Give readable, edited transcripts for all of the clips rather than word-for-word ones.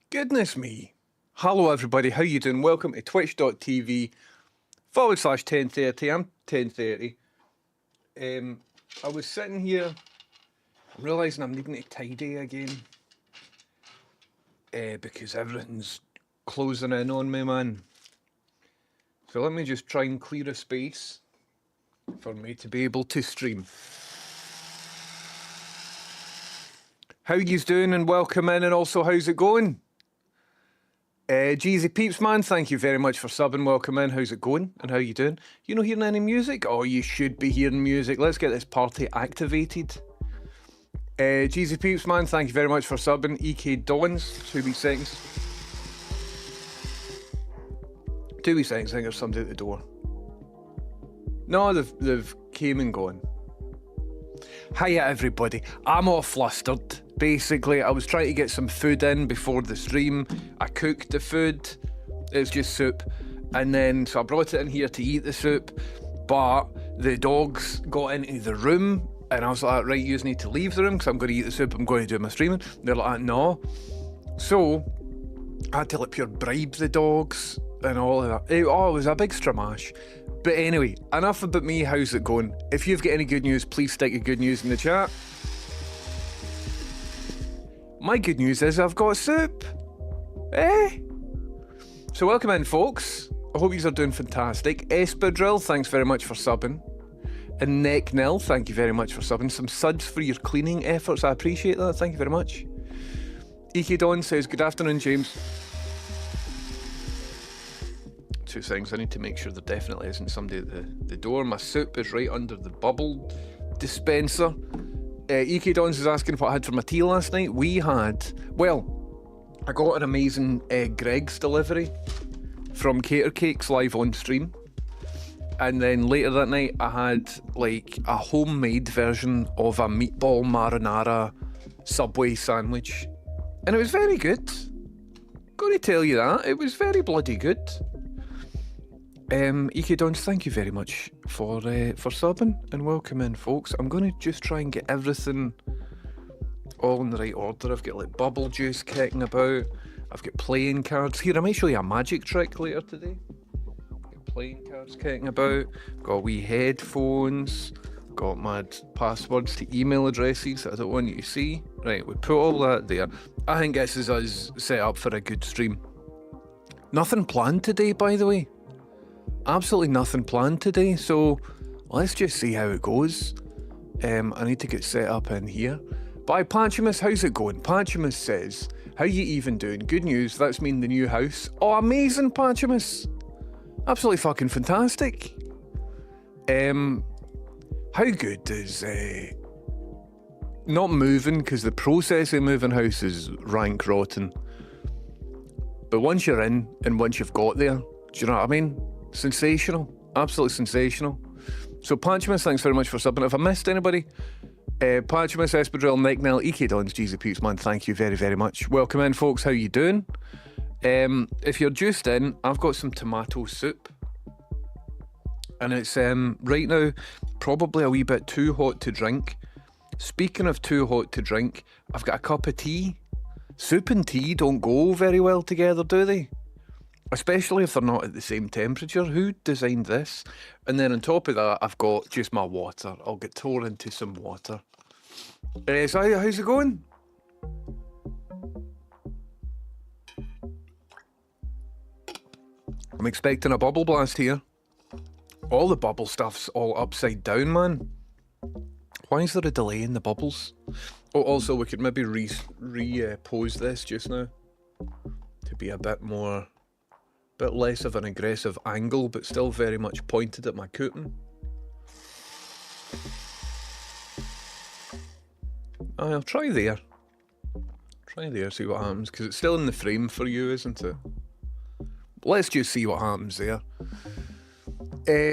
Goodness me. Hello everybody, how you doing? Welcome to twitch.tv/1030. I'm 1030. I was sitting here, realising I'm needing to tidy again. Because everything's closing in on me, man. So let me just try and clear a space for me to be able to stream. How yous doing and welcome in, and also how's it going? Jeezy Peeps, man, thank you very much for subbing. Welcome in. How's it going? And how you doing? You not hearing any music? Oh, you should be hearing music. Let's get this party activated. Jeezy Peeps, man, thank you very much for subbing. EK Dawns, 2 wee seconds. 2 wee seconds, I think there's somebody at the door. No, they've came and gone. Hiya everybody, I'm all flustered. Basically, I was trying to get some food in before the stream. I cooked the food, it's just soup. And then, so I brought it in here to eat the soup, but the dogs got into the room and I was like, right, you need to leave the room because I'm going to eat the soup, I'm going to do my streaming. They're like, no. So, I had to like pure bribe the dogs and all of that. It was a big stramash. But anyway, enough about me, how's it going? If you've got any good news, please stick your good news in the chat. My good news is I've got soup. So welcome in, folks. I hope you are doing fantastic. Espadrille, thanks very much for subbing. And Neck Nil, thank you very much for subbing. Some suds for your cleaning efforts, I appreciate that, thank you very much. EK Don says, good afternoon, James. 2 seconds, I need to make sure there definitely isn't somebody at the door. My soup is right under the bubble dispenser. EK Dons is asking what I had for my tea last night. We had, well, I got an amazing Greg's delivery from Cater Cakes live on stream. And then later that night I had like a homemade version of a meatball marinara Subway sandwich. And it was very good. Gotta tell you that, it was very bloody good. EK Dons, thank you very much for subbing and welcome in, folks. I'm going to just try and get everything all in the right order. I've got like bubble juice kicking about. I've got playing cards. Here, I might show you a magic trick later today. Got playing cards kicking about. Got wee headphones. Got my passwords to email addresses that I don't want you to see. Right, we put all that there. I think this is us set up for a good stream. Nothing planned today, by the way. Absolutely nothing planned today, so let's just see how it goes. I need to get set up in here. Bye Panchimus, how's it going? Panchimus says, how you even doing? Good news, that's me in the new house. Oh, amazing Panchimus! Absolutely fucking fantastic. How good is not moving, because the process of moving house is rank rotten. But once you're in, and once you've got there, do you know what I mean? Sensational, absolutely sensational. So Panchimus, thanks very much for subbing. If I missed anybody, Panchimus, Espadrille, Necknell, EK Dons, Jeezy Peeps, man, thank you very, very much. Welcome in, folks, how you doing? If you're just in, I've got some tomato soup. And it's, right now, probably a wee bit too hot to drink. Speaking of too hot to drink, I've got a cup of tea. Soup and tea don't go very well together, do they? Especially if they're not at the same temperature. Who designed this? And then on top of that, I've got just my water. I'll get tore into some water. So how's it going? I'm expecting a bubble blast here. All the bubble stuff's all upside down, man. Why is there a delay in the bubbles? Oh, also, we could maybe pose this just now to be a bit less of an aggressive angle, but still very much pointed at my cooting. I'll try there. Try there, see what happens, because it's still in the frame for you, isn't it? Let's just see what happens there.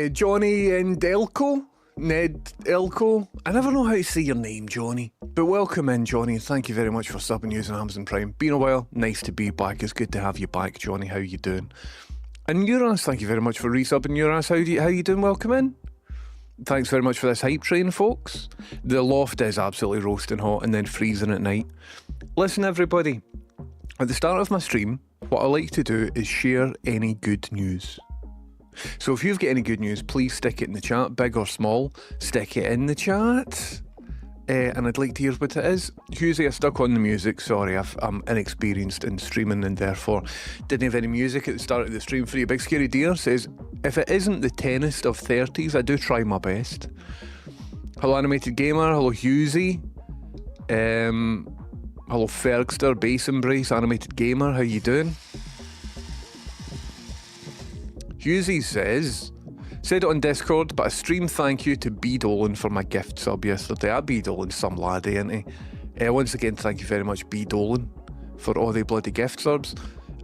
Johnny and Delco? Ned Elko? I never know how to say your name, Johnny. But welcome in, Johnny, and thank you very much for subbing using Amazon Prime. Been a while, nice to be back. It's good to have you back, Johnny. How you doing? And Uras, thank you very much for resubbing. Uras, how you doing? Welcome in. thanks very much for this hype train, folks. The loft is absolutely roasting hot and then freezing at night. Listen, everybody, at the start of my stream, what I like to do is share any good news. So if you've got any good news, please stick it in the chat, big or small, stick it in the chat. And I'd like to hear what it is. Husey, I stuck on the music. Sorry, I'm inexperienced in streaming and therefore didn't have any music at the start of the stream for you. Big Scary Deer says, if it isn't the 10th of 30s, I do try my best. Hello, Animated Gamer. Hello, Husey. Hello, Fergster, Base Embrace, Animated Gamer. How you doing? Husey said it on Discord, but a stream thank you to B Dolan for my gift sub yesterday. B Dolan's some laddie, ain't he? Once again, thank you very much, B Dolan, for all the bloody gift subs.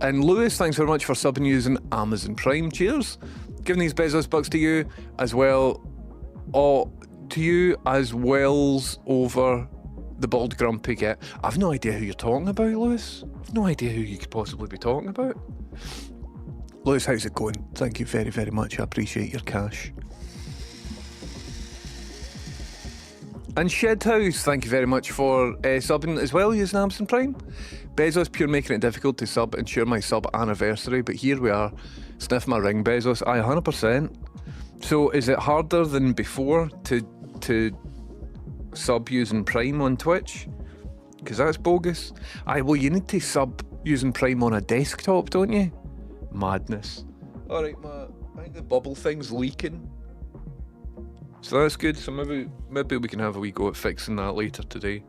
And Lewis, thanks very much for subbing using Amazon Prime. Cheers. Giving these Bezos bucks to you as well. To you as well's over the bald grumpy get. I've no idea who you're talking about, Lewis. I've no idea who you could possibly be talking about. Lewis, how's it going? Thank you very, very much. I appreciate your cash. And Shedhouse, thank you very much for subbing as well, using Amazon Prime. Bezos, pure making it difficult to sub and share my sub anniversary, but here we are. Sniff my ring, Bezos. 100%. So is it harder than before to sub using Prime on Twitch? Because that's bogus. Well, you need to sub using Prime on a desktop, don't you? Madness. Alright, I think the bubble thing's leaking. So that's good. So maybe we can have a wee go at fixing that later today.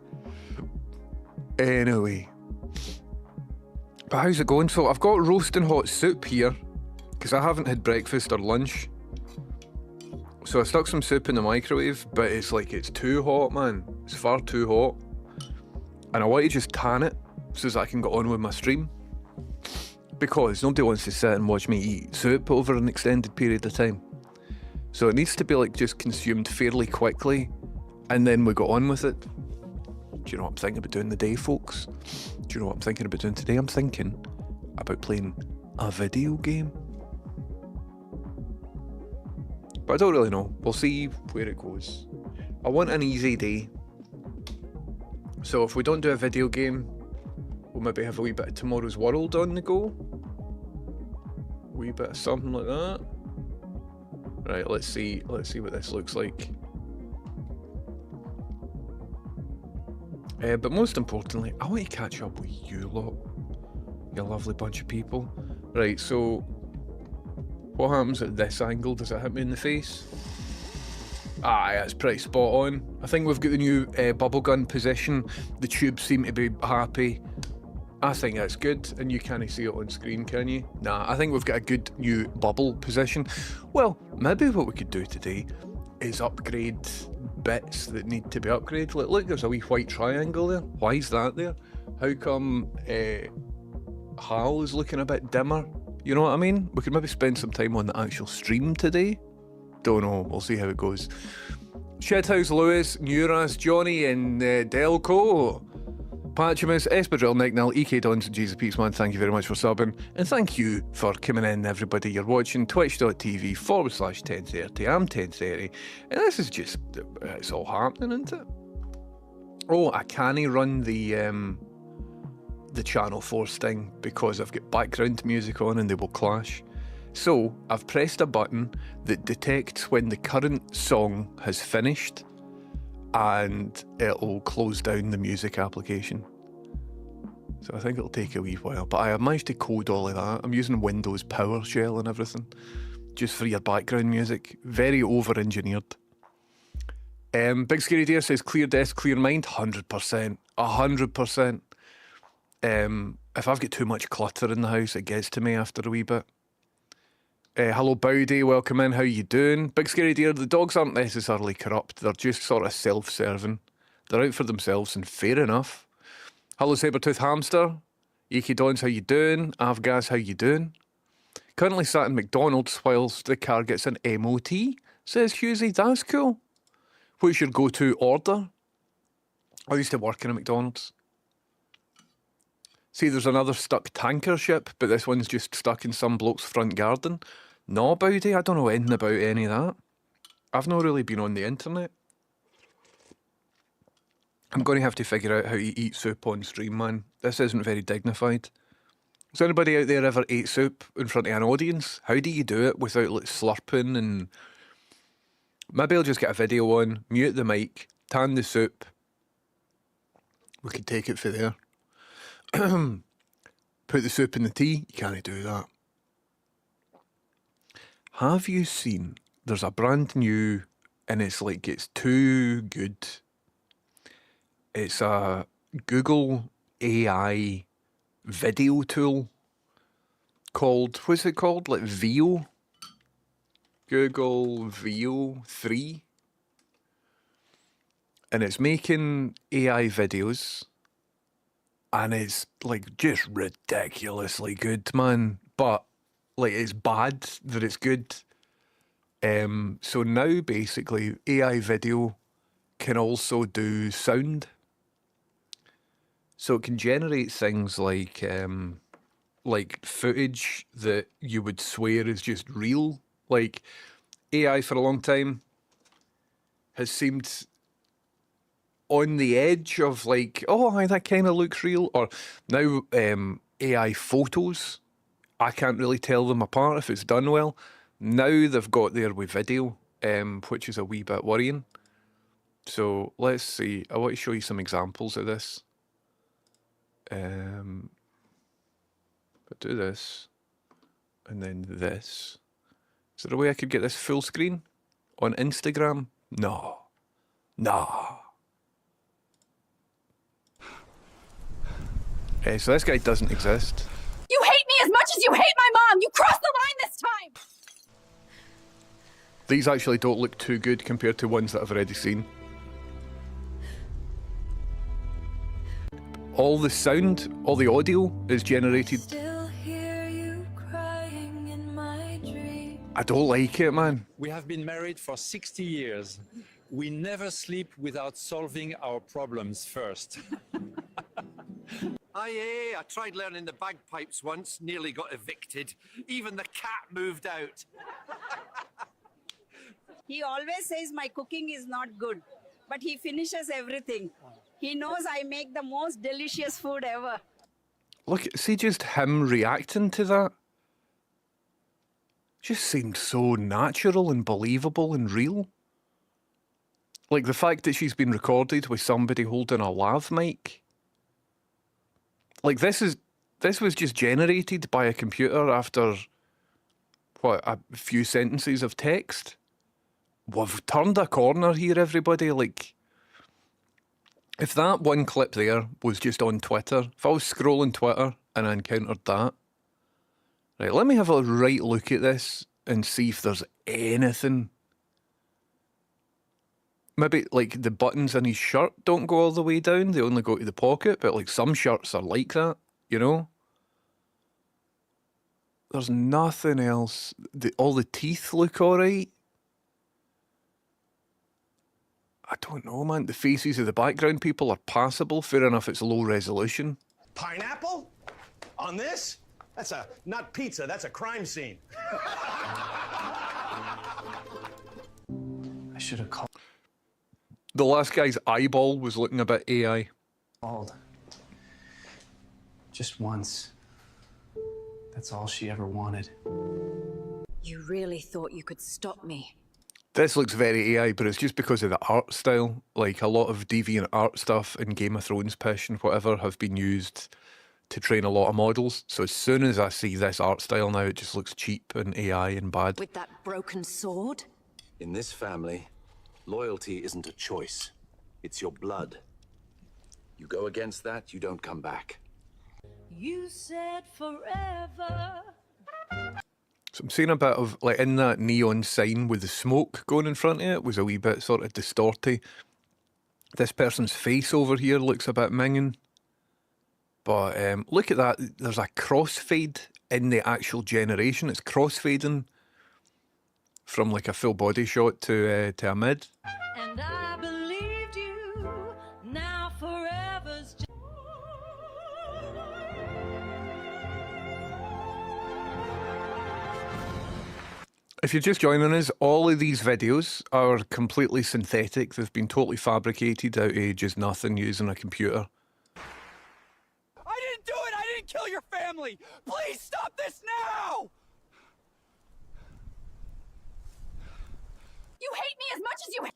Anyway. But how's it going? So I've got roasting hot soup here, because I haven't had breakfast or lunch. So I stuck some soup in the microwave, but it's too hot, man. It's far too hot. And I want to just tan it, so that I can get on with my stream. Because nobody wants to sit and watch me eat soup over an extended period of time. So it needs to be just consumed fairly quickly, and then we go on with it. Do you know what I'm thinking about doing today, folks? Do you know what I'm thinking about doing today? I'm thinking about playing a video game. But I don't really know. We'll see where it goes. I want an easy day. So if we don't do a video game, we'll maybe have a wee bit of Tomorrow's World on the go. A wee bit of something like that. Right, let's see what this looks like. But most importantly, I want to catch up with you lot. You lovely bunch of people. Right, so what happens at this angle? Does it hit me in the face? Yeah, it's pretty spot on. I think we've got the new bubble gun position. The tubes seem to be happy. I think that's good, and you can't see it on screen, can you? Nah, I think we've got a good new bubble position. Well, maybe what we could do today is upgrade bits that need to be upgraded. Look, there's a wee white triangle there. Why is that there? How come HAL is looking a bit dimmer? You know what I mean? We could maybe spend some time on the actual stream today. Don't know, we'll see how it goes. Shedhouse, Lewis, Nuras, Johnny, and Delco. Patchimus, Espadrille, Nicknell, EK Dons, and Jesus Peaceman, thank you very much for subbing. And thank you for coming in, everybody. You're watching twitch.tv/1030. I'm 1030. And this is just, it's all happening, isn't it? Oh, I can't run the Channel 4 sting because I've got background music on and they will clash. So, I've pressed a button that detects when the current song has finished, and it'll close down the music application. So I think it'll take a wee while, but I have managed to code all of that. I'm using Windows PowerShell and everything, just for your background music. Very over-engineered. Big Scary Deer says, clear desk, clear mind. 100%. 100%. If I've got too much clutter in the house, it gets to me after a wee bit. Hello Bowdy, welcome in, how you doing? Big Scary Deer, the dogs aren't necessarily corrupt, they're just sort of self-serving. They're out for themselves, and fair enough. Hello Sabertooth Hamster, Iki Dons, how you doing? Avgas, how you doing? Currently sat in McDonald's whilst the car gets an MOT, says Husey, that's cool. What's your go-to order? I used to work in a McDonald's. See, there's another stuck tanker ship, but this one's just stuck in some bloke's front garden. No, Bowdy, I don't know anything about any of that. I've not really been on the internet. I'm going to have to figure out how to eat soup on stream, man. This isn't very dignified. Has anybody out there ever ate soup in front of an audience? How do you do it without like slurping? And maybe I'll just get a video on, mute the mic, tan the soup. We could take it for there. Put the soup in the tea. You can't do that. Have you seen? There's a brand new, and it's like it's too good. It's a Google AI video tool called, what's it called? Like Veo? Google Veo 3. And it's making AI videos. And it's like just ridiculously good, man. But like it's bad that it's good. So now basically AI video can also do sound. So it can generate things like footage that you would swear is just real. Like AI for a long time has seemed on the edge of like, oh, hi, that kind of looks real. Or now AI photos, I can't really tell them apart if it's done well. Now they've got there with video, which is a wee bit worrying. So let's see. I want to show you some examples of this. But do this, and then this. Is there a way I could get this full screen on Instagram? No. Nah. So this guy doesn't exist. You hate me as much as you hate my mom! You crossed the line this time! These actually don't look too good compared to ones that I've already seen. All the sound, all the audio is generated. Still hear you crying in my dream. I don't like it, man. We have been married for 60 years. We never sleep without solving our problems first. Aye, I tried learning the bagpipes once, nearly got evicted. Even the cat moved out. He always says my cooking is not good, but he finishes everything. He knows I make the most delicious food ever. Look, see just him reacting to that? Just seemed so natural and believable and real. Like the fact that she's been recorded with somebody holding a lav mic. Like this was just generated by a computer after, what, a few sentences of text? We've turned a corner here, everybody. Like, if that one clip there was just on Twitter, if I was scrolling Twitter and I encountered that, right, let me have a right look at this and see if there's anything. Maybe, like, the buttons in his shirt don't go all the way down, they only go to the pocket, but, like, some shirts are like that, you know? There's nothing else. All the teeth look alright. I don't know, man. The faces of the background people are passable. Fair enough, it's low resolution. Pineapple? On this? That's not pizza, that's a crime scene. I should have called. The last guy's eyeball was looking a bit AI. Just once. That's all she ever wanted. You really thought you could stop me? This looks very AI, but it's just because of the art style. Like, a lot of deviant art stuff in Game of Thrones pish and whatever have been used to train a lot of models. So as soon as I see this art style now, it just looks cheap and AI and bad. With that broken sword? In this family, loyalty isn't a choice. It's your blood. You go against that, you don't come back. You said forever. So I'm seeing a bit of, like, in that neon sign with the smoke going in front of it was a wee bit sort of distorty. This person's face over here looks a bit minging. But look at that. There's a crossfade in the actual generation. It's crossfading from like a full body shot to a mid. And I believed you. Now forever's just... If you're just joining us, all of these videos are completely synthetic. They've been totally fabricated out of just nothing using a computer. I didn't do it! I didn't kill your family! Please stop this now! You hate me as much as you hate.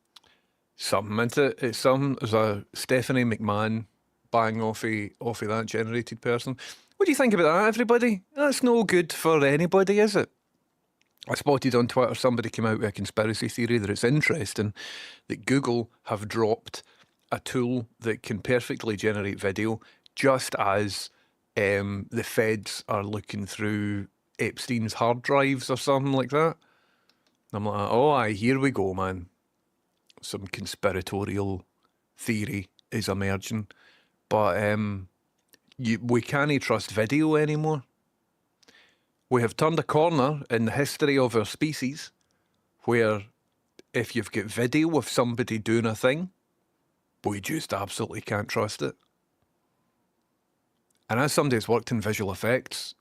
Something into it. It's some. There's a Stephanie McMahon bang off of that generated person. What do you think about that, everybody? That's no good for anybody, is it? I spotted on Twitter somebody came out with a conspiracy theory that it's interesting that Google have dropped a tool that can perfectly generate video just as the feds are looking through Epstein's hard drives or something like that. I'm like, oh, aye, here we go, man. Some conspiratorial theory is emerging. But we can't trust video anymore. We have turned a corner in the history of our species where if you've got video of somebody doing a thing, we just absolutely can't trust it. And as somebody that's worked in visual effects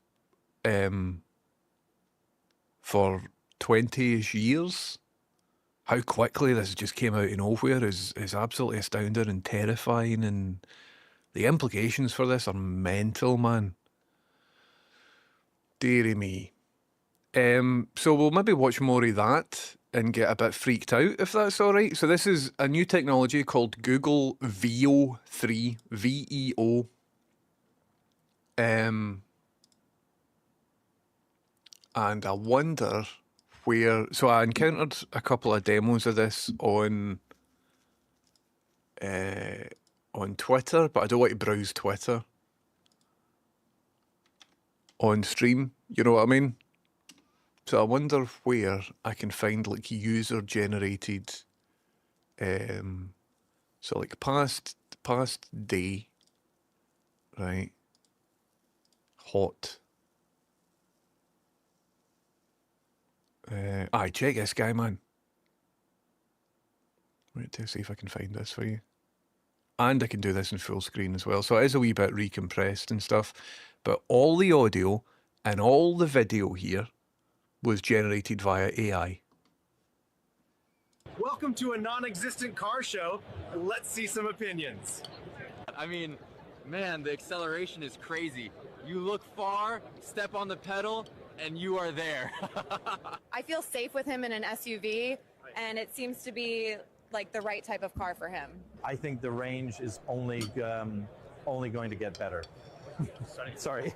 for 20-ish years, how quickly this just came out of nowhere is absolutely astounding and terrifying, and the implications for this are mental, man. Deary me. So we'll maybe watch more of that and get a bit freaked out, if that's all right. So this is a new technology called Google Veo 3, VEO. And I wonder where... So I encountered a couple of demos of this on Twitter, but I don't want to browse Twitter on stream, you know what I mean? So I wonder where I can find like user-generated, so like past day, right? Hot. Aye, check this guy, man. Wait to see if I can find this for you. And I can do this in full screen as well. So it is a wee bit recompressed and stuff. But all the audio and all the video here was generated via AI. Welcome to a non-existent car show. Let's see some opinions. I mean, man, the acceleration is crazy. You look far, step on the pedal, and you are there. I feel safe with him in an SUV, and it seems to be like the right type of car for him. I think the range is only going to get better. Sorry.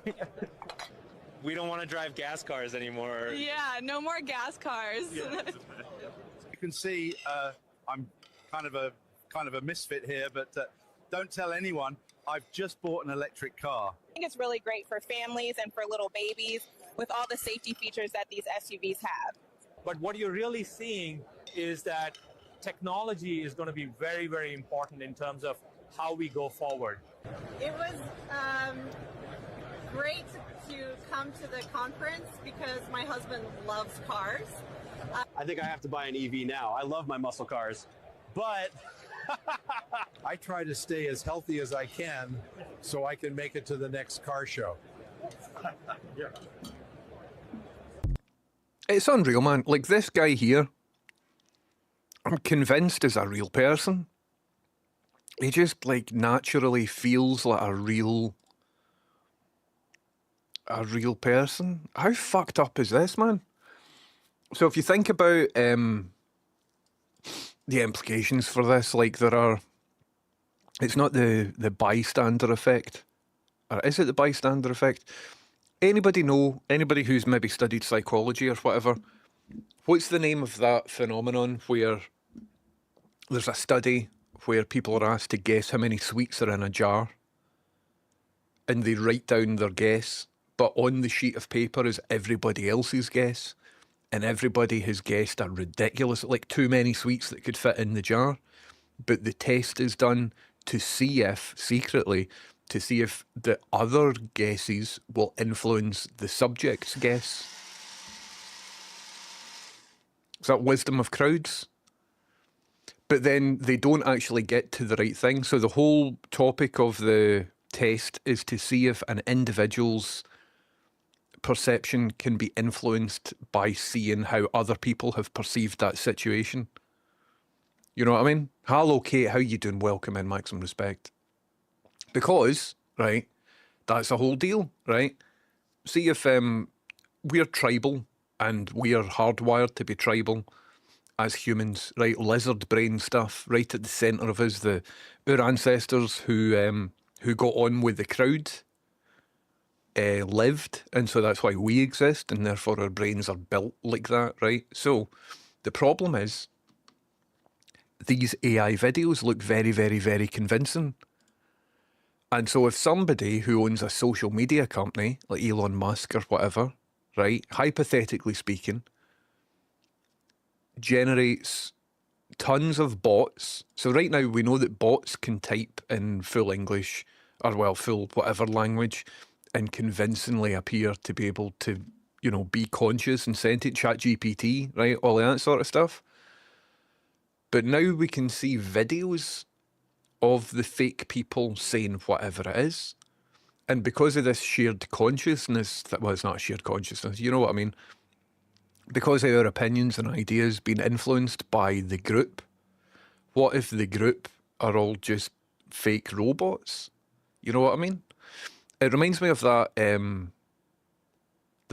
We don't want to drive gas cars anymore. Yeah, no more gas cars. You can see I'm kind of a misfit here, but don't tell anyone. I've just bought an electric car. I think it's really great for families and for little babies with all the safety features that these SUVs have. But what you're really seeing is that technology is going to be very, very important in terms of how we go forward. It was great to come to the conference because my husband loves cars. I think I have to buy an EV now. I love my muscle cars, but I try to stay as healthy as I can so I can make it to the next car show. Yeah. It's unreal, man. Like this guy here, I'm convinced is a real person. He just like naturally feels like a real person. How fucked up is this, man? So if you think about the implications for this, like it's not the bystander effect. Or is it the bystander effect? Anybody who's maybe studied psychology or whatever, what's the name of that phenomenon where there's a study where people are asked to guess how many sweets are in a jar and they write down their guess, but on the sheet of paper is everybody else's guess, and everybody has guessed a ridiculous, like too many sweets that could fit in the jar, but the test is done to see if, secretly, to see if the other guesses will influence the subject's guess. Is that wisdom of crowds? But then they don't actually get to the right thing. So the whole topic of the test is to see if an individual's perception can be influenced by seeing how other people have perceived that situation. You know what I mean? Hello, Kate, how you doing? Welcome in, maximum respect. Because, right, that's a whole deal, right? See if we're tribal and we are hardwired to be tribal as humans, right? Lizard brain stuff right at the centre of us. Our ancestors who got on with the crowd lived, and so that's why we exist, and therefore our brains are built like that, right? So the problem is these AI videos look very, very, very convincing. And so if somebody who owns a social media company, like Elon Musk or whatever, right, hypothetically speaking, generates tons of bots. So right now we know that bots can type in full English, or well, full whatever language, and convincingly appear to be able to, you know, be conscious and sentient. ChatGPT, right, all that sort of stuff. But now we can see videos of the fake people saying whatever it is. And because of this shared consciousness, well, it's not a shared consciousness, you know what I mean? Because of our opinions and ideas being influenced by the group, what if the group are all just fake robots? You know what I mean? It reminds me of that, there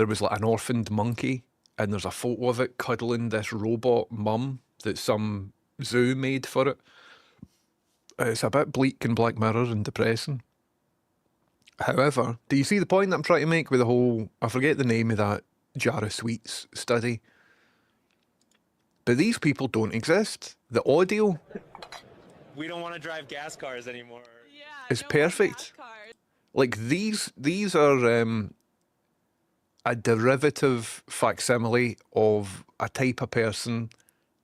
was like an orphaned monkey, and there's a photo of it cuddling this robot mum that some zoo made for it. It's a bit bleak and Black Mirror and depressing. However, do you see the point that I'm trying to make with the whole, I forget the name of that Jar of Sweets study, but these people don't exist. The audio We don't want to drive gas cars anymore. is perfect. Like these are a derivative facsimile of a type of person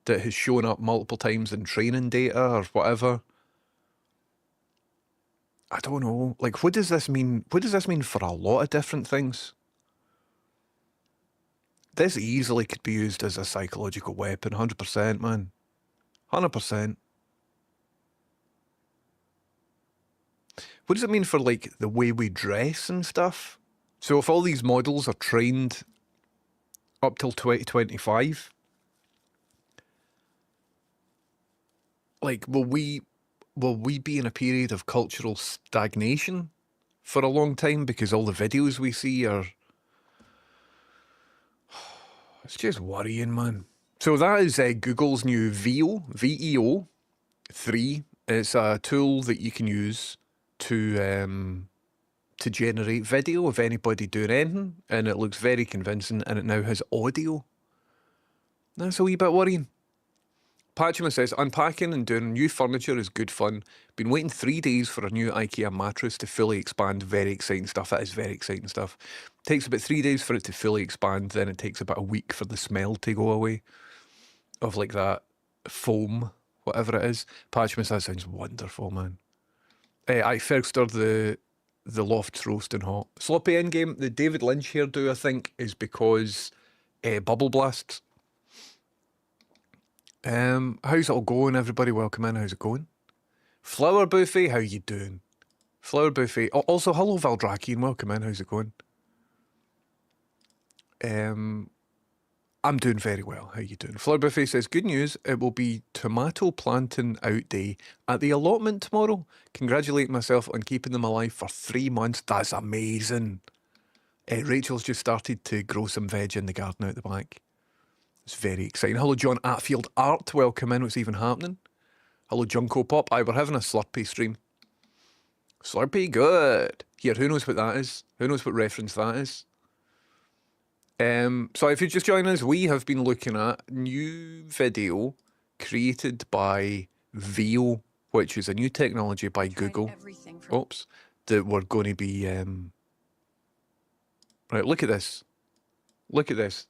that has shown up multiple times in training data or whatever. I don't know. Like, what does this mean? What does this mean for a lot of different things? This easily could be used as a psychological weapon, 100%, man. 100%. What does it mean for, like, the way we dress and stuff? So if all these models are trained up till 2025, like, will we be in a period of cultural stagnation for a long time because all the videos we see are... It's just worrying, man. So that is Google's new VEO, VEO 3. It's a tool that you can use to generate video of anybody doing anything, and it looks very convincing, and it now has audio. That's a wee bit worrying. Patchman says, unpacking and doing new furniture is good fun. Been waiting 3 days for a new IKEA mattress to fully expand. Very exciting stuff. That is very exciting stuff. Takes about 3 days for it to fully expand. Then it takes about a week for the smell to go away of like that foam, whatever it is. Patchman says, that sounds wonderful, man. I Fergster, the loft's roasting hot. Sloppy Endgame, the David Lynch hairdo, I think, is because bubble blasts. How's it all going, everybody? Welcome in. How's it going? Flower Buffet, how you doing? Flower Buffet. Oh, also, hello, Valdrakian. Welcome in. How's it going? I'm doing very well. How you doing? Flower Buffet says, good news. It will be tomato planting out day at the allotment tomorrow. Congratulate myself on keeping them alive for 3 months. That's amazing. Rachel's just started to grow some veg in the garden out the back. It's very exciting. Hello, John Atfield Art. Welcome in. What's even happening? Hello, Junko Pop. We're having a Slurpee stream. Slurpee, good. Here, who knows what that is? Who knows what reference that is? So if you're just joining us, we have been looking at a new video created by VEO, which is a new technology by Google. Oops. That we're going to be... Right, look at this. Look at this.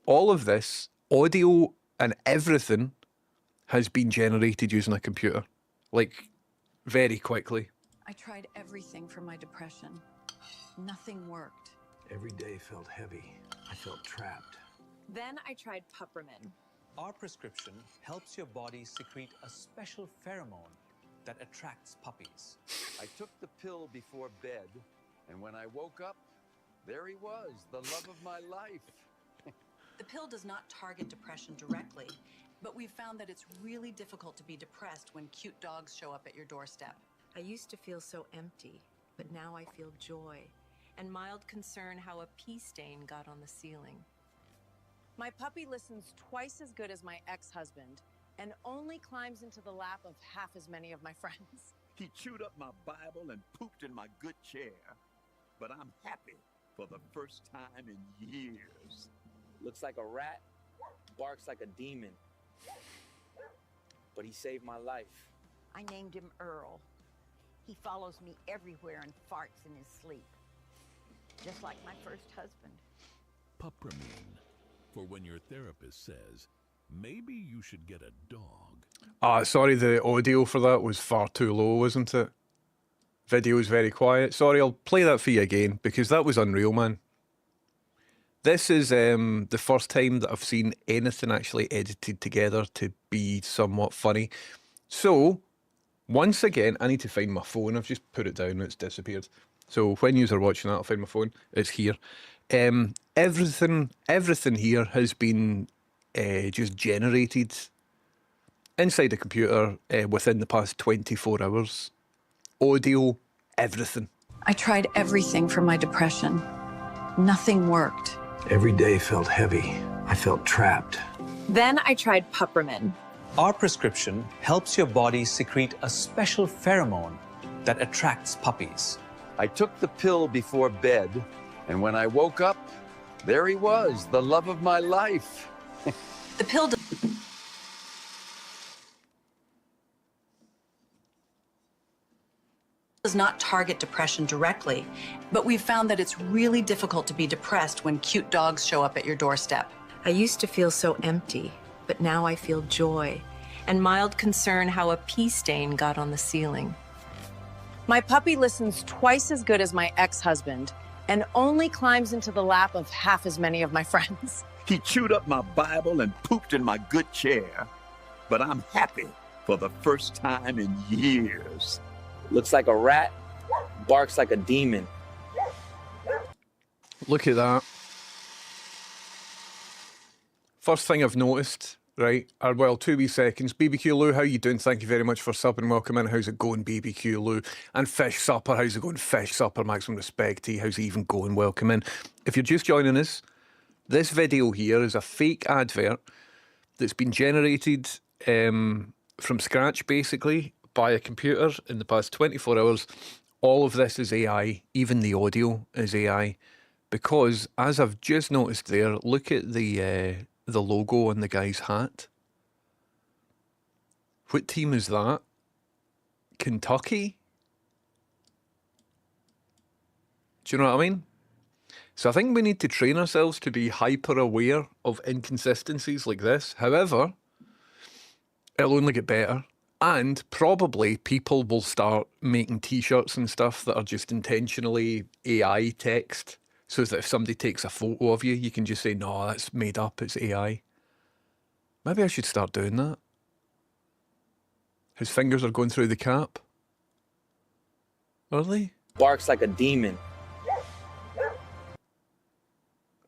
All of this, audio and everything, has been generated using a computer. Like, very quickly. I tried everything for my depression. Nothing worked. Every day felt heavy. I felt trapped. Then I tried Puppermin. Our prescription helps your body secrete a special pheromone that attracts puppies. I took the pill before bed, and when I woke up, There he was, the love of my life. The pill does not target depression directly, but we've found that it's really difficult to be depressed when cute dogs show up at your doorstep. I used to feel so empty, but now I feel joy and mild concern how a pee stain got on the ceiling. My puppy listens twice as good as my ex-husband and only climbs into the lap of half as many of my friends. He chewed up my Bible and pooped in my good chair. But I'm happy for the first time in years. Looks like a rat, barks like a demon. But he saved my life. I named him Earl. He follows me everywhere and farts in his sleep. Just like my first husband. Pupramine, for when your therapist says, maybe you should get a dog. Sorry, the audio for that was far too low, wasn't it? Video's very quiet. Sorry, I'll play that for you again, because that was unreal, man. This is the first time that I've seen anything actually edited together to be somewhat funny. So, once again, I need to find my phone. I've just put it down and it's disappeared. So when you are watching that, I'll find my phone. It's here. Everything here has been just generated inside the computer within the past 24 hours. Audio, everything. I tried everything for my depression. Nothing worked. Every day felt heavy. I felt trapped. Then I tried Puppermin. Our prescription helps your body secrete a special pheromone that attracts puppies. I took the pill before bed, and when I woke up, there he was, the love of my life. The pill does not target depression directly, but we've found that it's really difficult to be depressed when cute dogs show up at your doorstep. I used to feel so empty, but now I feel joy and mild concern how a pee stain got on the ceiling. My puppy listens twice as good as my ex-husband and only climbs into the lap of half as many of my friends. He chewed up my Bible and pooped in my good chair. But I'm happy for the first time in years. Looks like a rat, barks like a demon. Look at that. First thing I've noticed, right, well, 2 wee seconds. BBQ Lou, how you doing? Thank you very much for subbing. Welcome in. How's it going, BBQ Lou? And Fish Supper, how's it going? Fish Supper, maximum respect to you. How's it even going? Welcome in. If you're just joining us, this video here is a fake advert that's been generated from scratch, basically, by a computer in the past 24 hours. All of this is AI, even the audio is AI, because as I've just noticed there, look at the logo on the guy's hat. What team is that? Kentucky? Do you know what I mean? So I think we need to train ourselves to be hyper aware of inconsistencies like this. However, it'll only get better. And probably people will start making t-shirts and stuff that are just intentionally AI text, so that if somebody takes a photo of you, you can just say, no, that's made up, it's AI. Maybe I should start doing that. His fingers are going through the cap. Are they? Barks like a demon.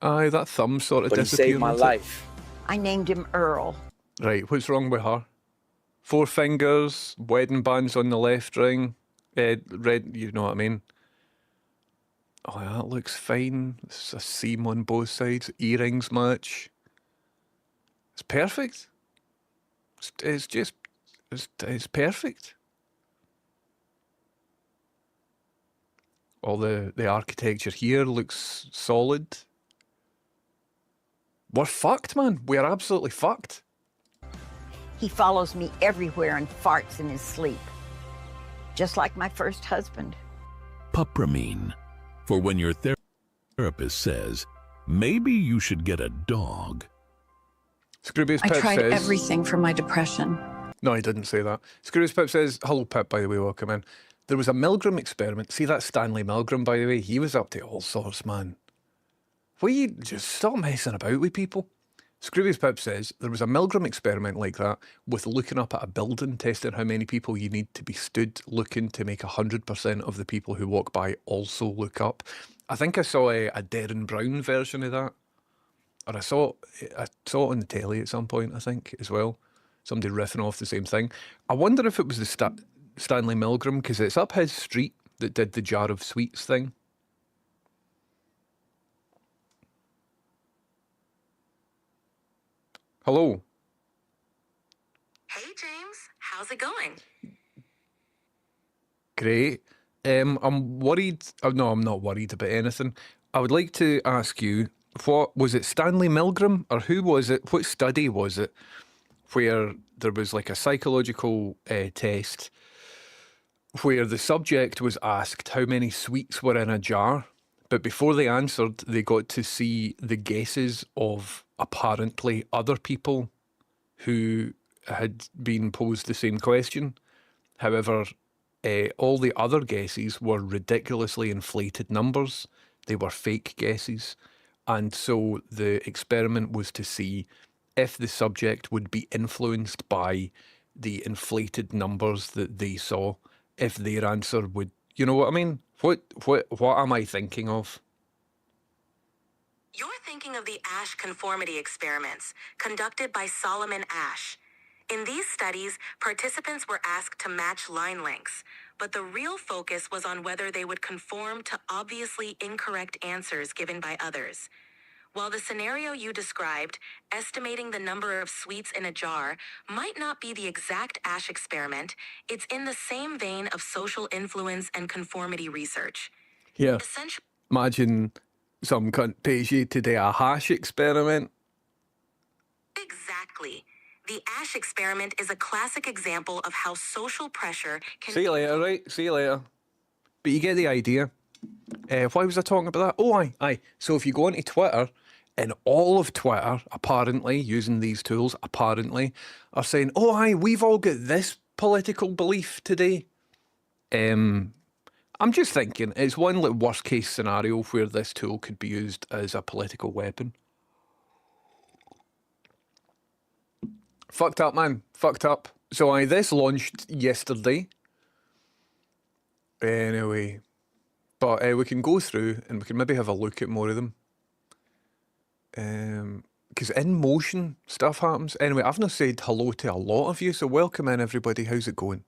Aye, that thumb sort of But he disappeared. saved my life. I named him Earl. Right, what's wrong with her? 4 fingers, wedding bands on the left ring, red, you know what I mean? Oh, that looks fine. It's a seam on both sides. Earrings match. It's perfect. It's perfect. All the architecture here looks solid. We're fucked, man. We're absolutely fucked. He follows me everywhere and farts in his sleep. Just like my first husband. Pupramine, for when your therapist says, maybe you should get a dog. Scroobius I Pip tried says, everything for my depression. No, he didn't say that. Scroobius Pip says, hello Pip, by the way, welcome in. There was a Milgram experiment. See that Stanley Milgram, by the way? He was up to all sorts, man. Will you just stop messing about with people? Scroobius Pip says, there was a Milgram experiment like that with looking up at a building, testing how many people you need to be stood looking to make 100% of the people who walk by also look up. I think I saw a Darren Brown version of that. Or I saw it on the telly at some point, I think, as well. Somebody riffing off the same thing. I wonder if it was the Stanley Milgram, because it's up his street that did the jar of sweets thing. Hello. Hey, James. How's it going? Great. I'm worried. Oh, no, I'm not worried about anything. I would like to ask you, what was it, Stanley Milgram? Or who was it? What study was it where there was like a psychological test where the subject was asked how many sweets were in a jar, but before they answered, they got to see the guesses of apparently other people who had been posed the same question. However, all the other guesses were ridiculously inflated numbers. They were fake guesses. And so the experiment was to see if the subject would be influenced by the inflated numbers that they saw, if their answer would, you know what I mean? What am I thinking of? You're thinking of the Asch conformity experiments conducted by Solomon Asch. In these studies, participants were asked to match line lengths, but the real focus was on whether they would conform to obviously incorrect answers given by others. While the scenario you described, estimating the number of sweets in a jar, might not be the exact Asch experiment, it's in the same vein of social influence and conformity research. Yeah. Imagine some cunt pays you to do a hash experiment. Exactly. The Asch experiment is a classic example of how social pressure can... See you later, right? See you later. But you get the idea. Why was I talking about that? Oh, aye. So if you go onto Twitter, and all of Twitter, apparently, using these tools, apparently, are saying, oh, aye, we've all got this political belief today. I'm just thinking, it's one like worst case scenario where this tool could be used as a political weapon. Fucked up, man. Fucked up. So aye, this launched yesterday. Anyway. But we can go through and we can maybe have a look at more of them. Because in motion stuff happens. Anyway, I've not said hello to a lot of you, so welcome in everybody. How's it going?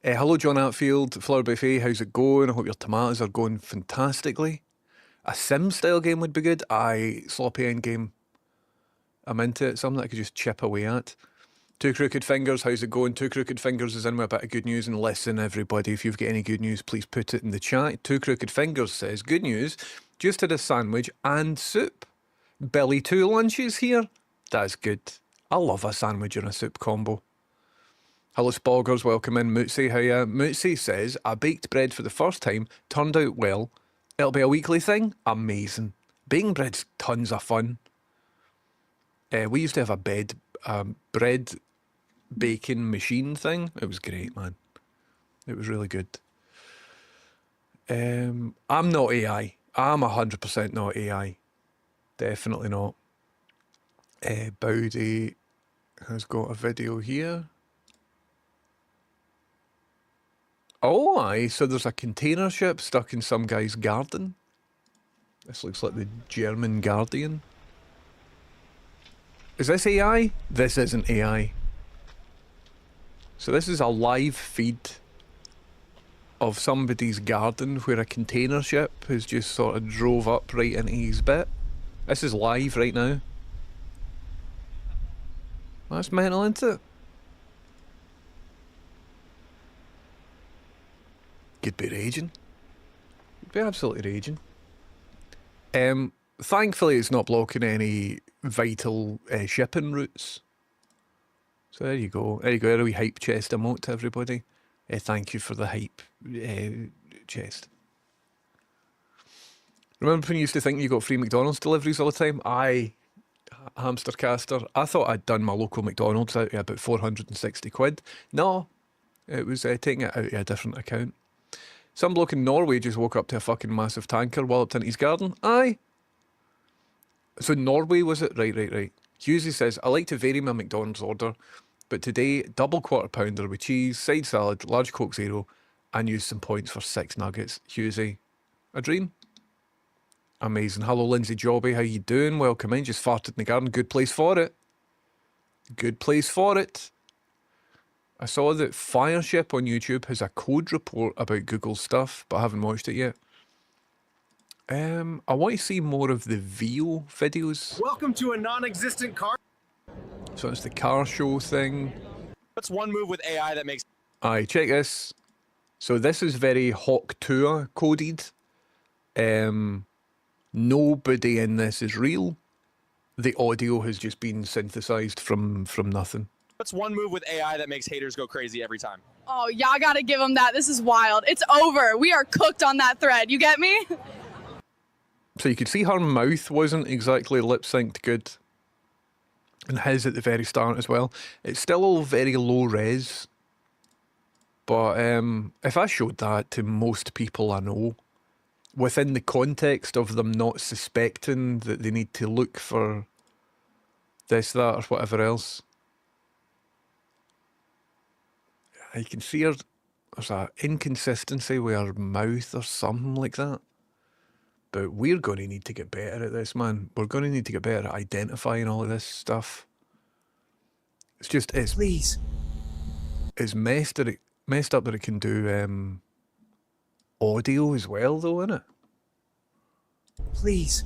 Hello John Atfield, Flower Buffet, how's it going? I hope your tomatoes are going fantastically. A Sim style game would be good. Aye, sloppy end game. I'm into it, something that I could just chip away at. Two Crooked Fingers, how's it going? Two Crooked Fingers is in with a bit of good news, and listen everybody, if you've got any good news, please put it in the chat. Two Crooked Fingers says, good news, just had a sandwich and soup. Belly 2 lunches here. That's good. I love a sandwich and a soup combo. Hello Spoggers, welcome in. Mootsy, how ya? Mootsy says, I baked bread for the first time, turned out well. It'll be a weekly thing? Amazing. Baking bread's tons of fun. We used to have a bread baking machine thing. It was great, man. It was really good. I'm not AI. I'm 100% not AI. Definitely not. Bowdy has got a video here. Oh, aye, so there's a container ship stuck in some guy's garden. This looks like the German Guardian. Is this AI? This isn't AI. So this is a live feed of somebody's garden where a container ship has just sort of drove up right into his bit. This is live right now. That's mental, isn't it? Could be raging. Could be absolutely raging. Thankfully it's not blocking any vital shipping routes. So there you go. There you go. A wee hype chest emote to everybody. Thank you for the hype chest. Remember when you used to think you got free McDonald's deliveries all the time? Aye, Hamster Caster. I thought I'd done my local McDonald's out of about 460 quid. No, it was taking it out of a different account. Some bloke in Norway just woke up to a fucking massive tanker walloped into his garden. Aye. So Norway was it? Right. Hughesy says, I like to vary my McDonald's order, but today, double quarter pounder with cheese, side salad, large Coke Zero, and use some points for 6 nuggets. Hughesy, a dream. Amazing. Hello, Lindsay Jobby. How you doing? Welcome in. Just farted in the garden. Good place for it. Good place for it. I saw that Fireship on YouTube has a code report about Google stuff, but I haven't watched it yet. I want to see more of the VO videos. Welcome to a non-existent car. So it's the car show thing. What's one move with AI that makes... Aye, check this. So this is very Hawk Tour coded. Nobody in this is real. The audio has just been synthesized from nothing. What's one move with AI that makes haters go crazy every time? Oh, y'all gotta give them that. This is wild. It's over. We are cooked on that thread. You get me? So you could see her mouth wasn't exactly lip synced good. And his at the very start as well. It's still all very low res. But if I showed that to most people I know, within the context of them not suspecting that they need to look for this, that, or whatever else, you can see her, there's an inconsistency with her mouth or something like that. But we're going to need to get better at this, man. We're going to need to get better at identifying all of this stuff. It's just, it's messed up that it can do audio as well, though, isn't it? Please.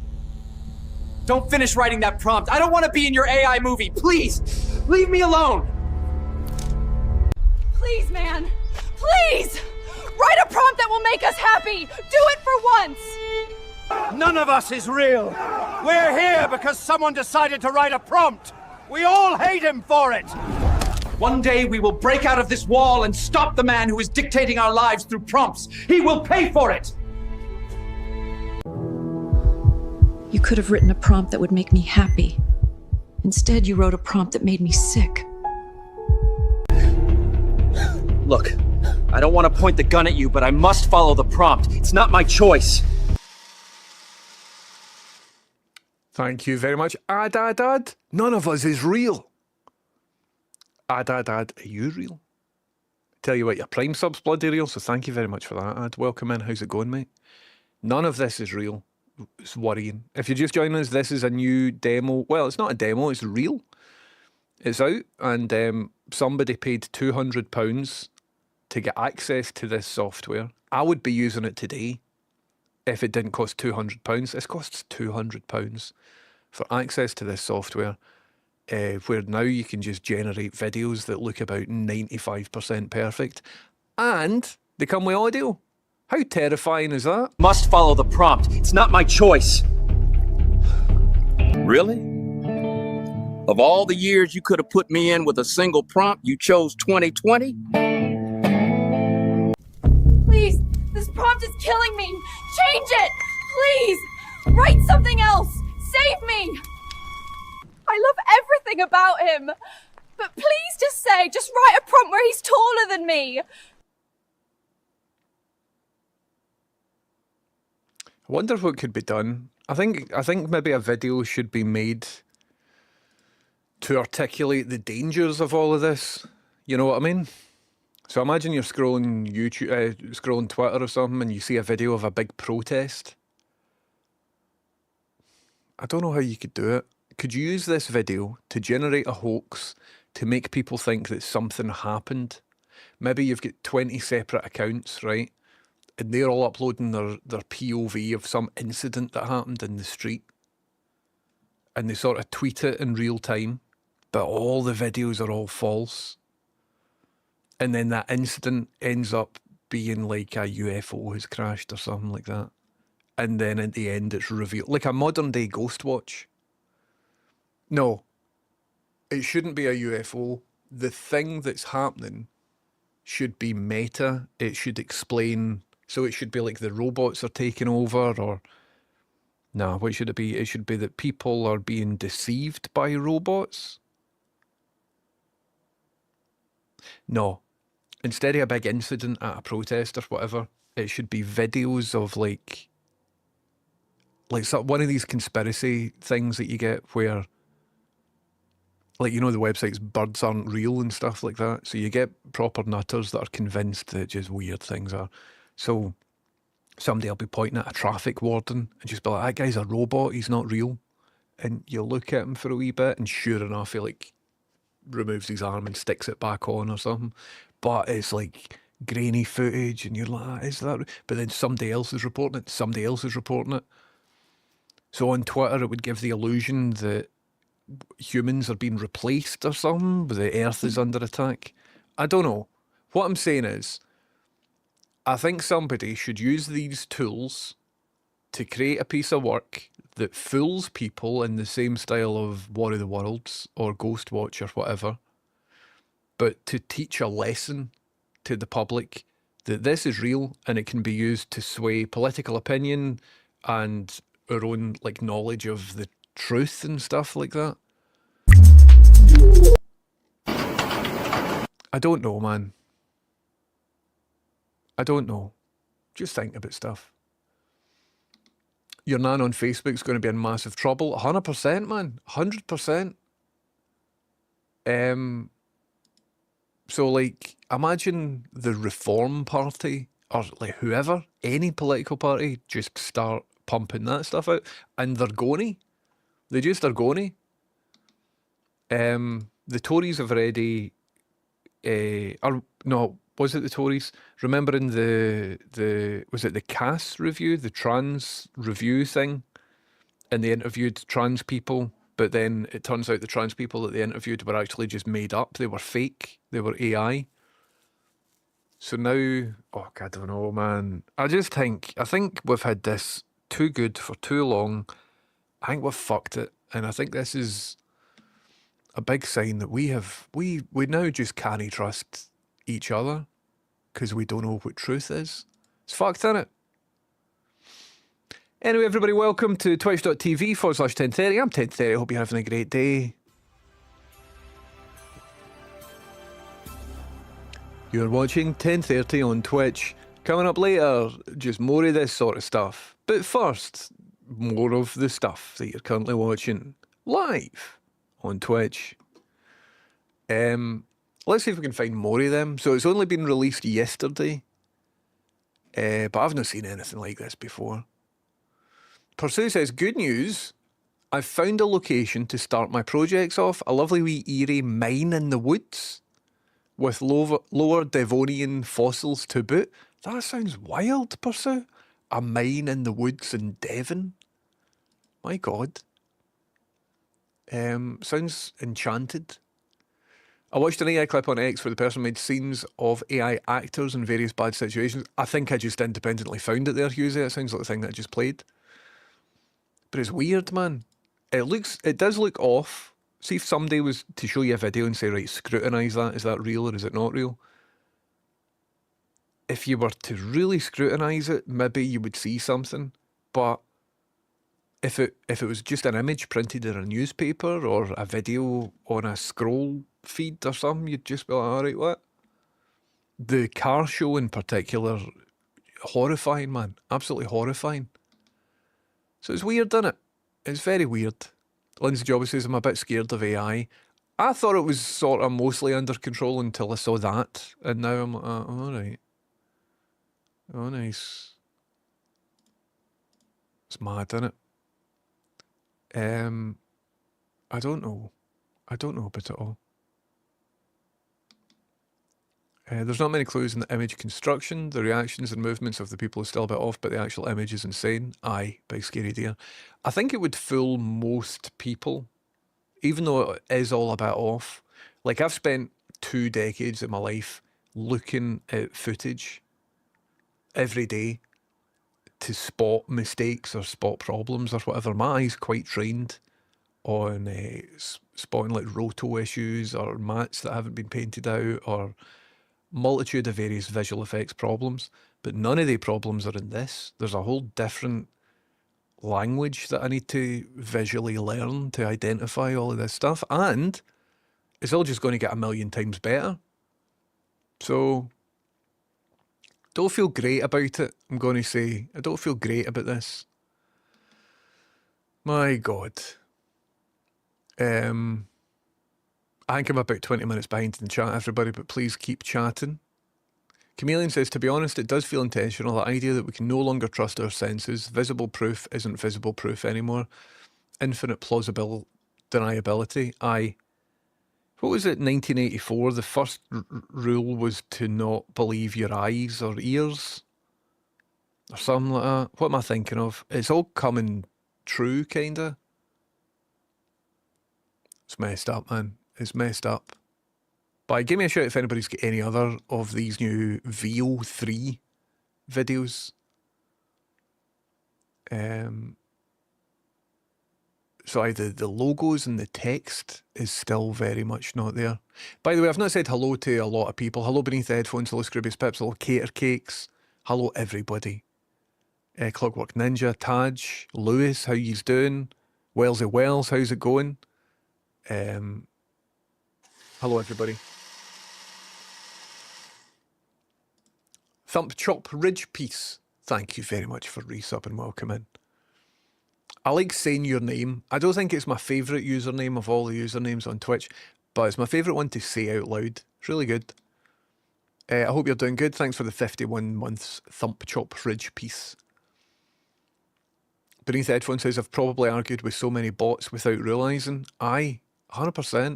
Don't finish writing that prompt. I don't want to be in your AI movie. Please. Leave me alone. Please, man. Please! Write a prompt that will make us happy! Do it for once! None of us is real. We're here because someone decided to write a prompt. We all hate him for it. One day we will break out of this wall and stop the man who is dictating our lives through prompts. He will pay for it. You could have written a prompt that would make me happy. Instead, you wrote a prompt that made me sick. Look, I don't want to point the gun at you, but I must follow the prompt. It's not my choice. Thank you very much. Adad. None of us is real. Adad, are you real? Tell you what, your Prime sub's bloody real, so thank you very much for that, Ad. Welcome in. How's it going, mate? None of this is real. It's worrying. If you're just joining us, this is a new demo. Well, it's not a demo, it's real. It's out, and somebody paid £200 to get access to this software. I would be using it today if it didn't cost £200. This costs £200 for access to this software, where now you can just generate videos that look about 95% perfect, and they come with audio. How terrifying is that? Must follow the prompt. It's not my choice. Really? Of all the years you could have put me in with a single prompt, you chose 2020? Please, this prompt is killing me. Change it, please. Write something else. Save me. I love everything about him. But please just write a prompt where he's taller than me. I wonder what could be done. I think maybe a video should be made to articulate the dangers of all of this. You know what I mean? So imagine you're scrolling YouTube, scrolling Twitter or something, and you see a video of a big protest. I don't know how you could do it. Could you use this video to generate a hoax to make people think that something happened? Maybe you've got 20 separate accounts, right? And they're all uploading their POV of some incident that happened in the street. And they sort of tweet it in real time, but all the videos are all false. And then that incident ends up being like a UFO has crashed or something like that. And then at the end it's revealed, like a modern day Ghostwatch. No, it shouldn't be a UFO. The thing that's happening should be meta. It should explain. So it should be like the robots are taking over, or no, what should it be? It should be that people are being deceived by robots. No, instead of a big incident at a protest or whatever, it should be videos of like one of these conspiracy things that you get where like, you know, the websites Birds Aren't Real and stuff like that. So you get proper nutters that are convinced that just weird things are. So somebody will be pointing at a traffic warden and just be like, that guy's a robot, he's not real. And you look at him for a wee bit, and sure enough, he like removes his arm and sticks it back on or something. But it's like grainy footage, and you're like, is that? But then somebody else is reporting it, somebody else is reporting it. So on Twitter, it would give the illusion that humans are being replaced or something, but the Earth is under attack. I don't know. What I'm saying is, I think somebody should use these tools to create a piece of work that fools people in the same style of War of the Worlds or Ghostwatch or whatever, but to teach a lesson to the public that this is real and it can be used to sway political opinion and our own like knowledge of the truth and stuff like that. I don't know, man. I don't know. Just think about stuff. Your nan on Facebook's going to be in massive trouble. 100%, man. 100%. So, like, imagine the Reform Party, or like whoever, any political party, just start pumping that stuff out. And they're going. They just are going. The Tories have already... or no, was it the Tories? Remembering was it the Cass review, the trans review thing? And they interviewed trans people, but then it turns out the trans people that they interviewed were actually just made up. They were fake. They were AI. So now, oh, I don't know, man. I think we've had this too good for too long. I think we've fucked it. And I think this is a big sign that we now just can't trust each other because we don't know what truth is. It's fucked, isn't it? Anyway, everybody, welcome to twitch.tv/1030. I'm 1030. I hope you're having a great day. You're watching 1030 on Twitch. Coming up later, just more of this sort of stuff. But first, more of the stuff that you're currently watching live on Twitch. Let's see if we can find more of them. So it's only been released yesterday, but I've not seen anything like this before. Pursue says, good news, I've found a location to start my projects off. A lovely wee eerie mine in the woods with lower Devonian fossils to boot. That sounds wild, Pursue. A mine in the woods in Devon. My God. Sounds enchanted. I watched an AI clip on X where the person made scenes of AI actors in various bad situations. I think I just independently found it there, Husey. It sounds like the thing that I just played. But it's weird, man. It does look off. See if somebody was to show you a video and say, right, scrutinise that. Is that real or is it not real? If you were to really scrutinise it, maybe you would see something. But if it was just an image printed in a newspaper or a video on a scroll feed or something, you'd just be like, all right, what? The car show in particular, horrifying, man. Absolutely horrifying. So it's weird, isn't it? It's very weird. Lindsay Jobby says, I'm a bit scared of AI. I thought it was sort of mostly under control until I saw that. And now I'm like, all right. Oh, nice. It's mad, isn't it? I don't know. I don't know about it all. There's not many clues in the image construction. The reactions and movements of the people are still a bit off, but the actual image is insane. Aye, big scary deer. I think it would fool most people, even though it is all a bit off. Like, I've spent 2 decades of my life looking at footage every day to spot mistakes or spot problems or whatever. My eye's quite trained on spotting like roto issues or mats that haven't been painted out or multitude of various visual effects problems, but none of the problems are in this. There's a whole different language that I need to visually learn to identify all of this stuff, and it's all just going to get 1,000,000 times better. So don't feel great about it, I'm going to say. I don't feel great about this. My God. I think I'm about 20 minutes behind in the chat, everybody, but please keep chatting. Chameleon says, to be honest, it does feel intentional. The idea that we can no longer trust our senses. Visible proof isn't visible proof anymore. Infinite plausible deniability. What was it, 1984? The first rule was to not believe your eyes or ears or something like that. What am I thinking of? It's all coming true, kind of. It's messed up, man. It's messed up. But give me a shout if anybody's got any other of these new VO3 videos. Sorry, the logos and the text is still very much not there. By the way, I've not said hello to a lot of people. Hello Beneath the Headphones, hello Scroobius Pips, hello Cater Cakes. Hello everybody. Clockwork Ninja, Taj, Lewis, how yous doing? Wellsy Wells, how's it going? Hello everybody. Thump Chop Ridge Piece, thank you very much for resub and welcome in. I like saying your name. I don't think it's my favourite username of all the usernames on Twitch, but it's my favourite one to say out loud. It's really good. I hope you're doing good. Thanks for the 51 months Thump Chop Ridge Piece. Beneath the Headphone says, I've probably argued with so many bots without realising. Aye, 100%.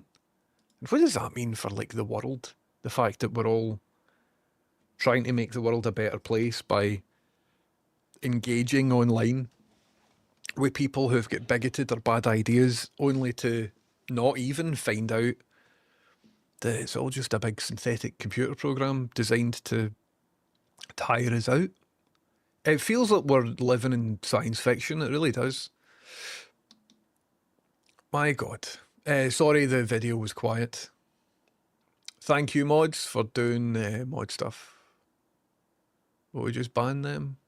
And what does that mean for, like, the world? The fact that we're all trying to make the world a better place by engaging online with people who've got bigoted or bad ideas, only to not even find out that it's all just a big synthetic computer program designed to tire us out. It feels like we're living in science fiction. It really does. My God. Sorry the video was quiet. Thank you, mods, for doing mod stuff. Will we just ban them?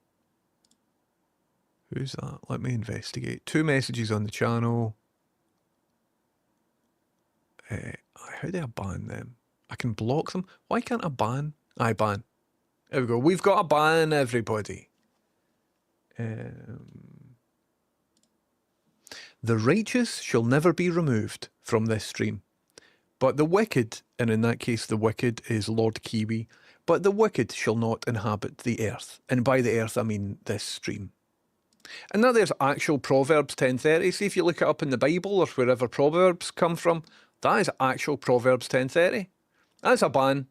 Who's that? Let me investigate. 2 messages on the channel. How do I ban them? I can block them. Why can't I ban? I ban. There we go. We've got a ban, everybody. The righteous shall never be removed from this stream. But the wicked, and in that case the wicked is Lord Kiwi, but the wicked shall not inhabit the earth. And by the earth I mean this stream. And now there's actual Proverbs 10:30. See if you look it up in the Bible or wherever Proverbs come from. That is actual Proverbs 10:30. That's a ban.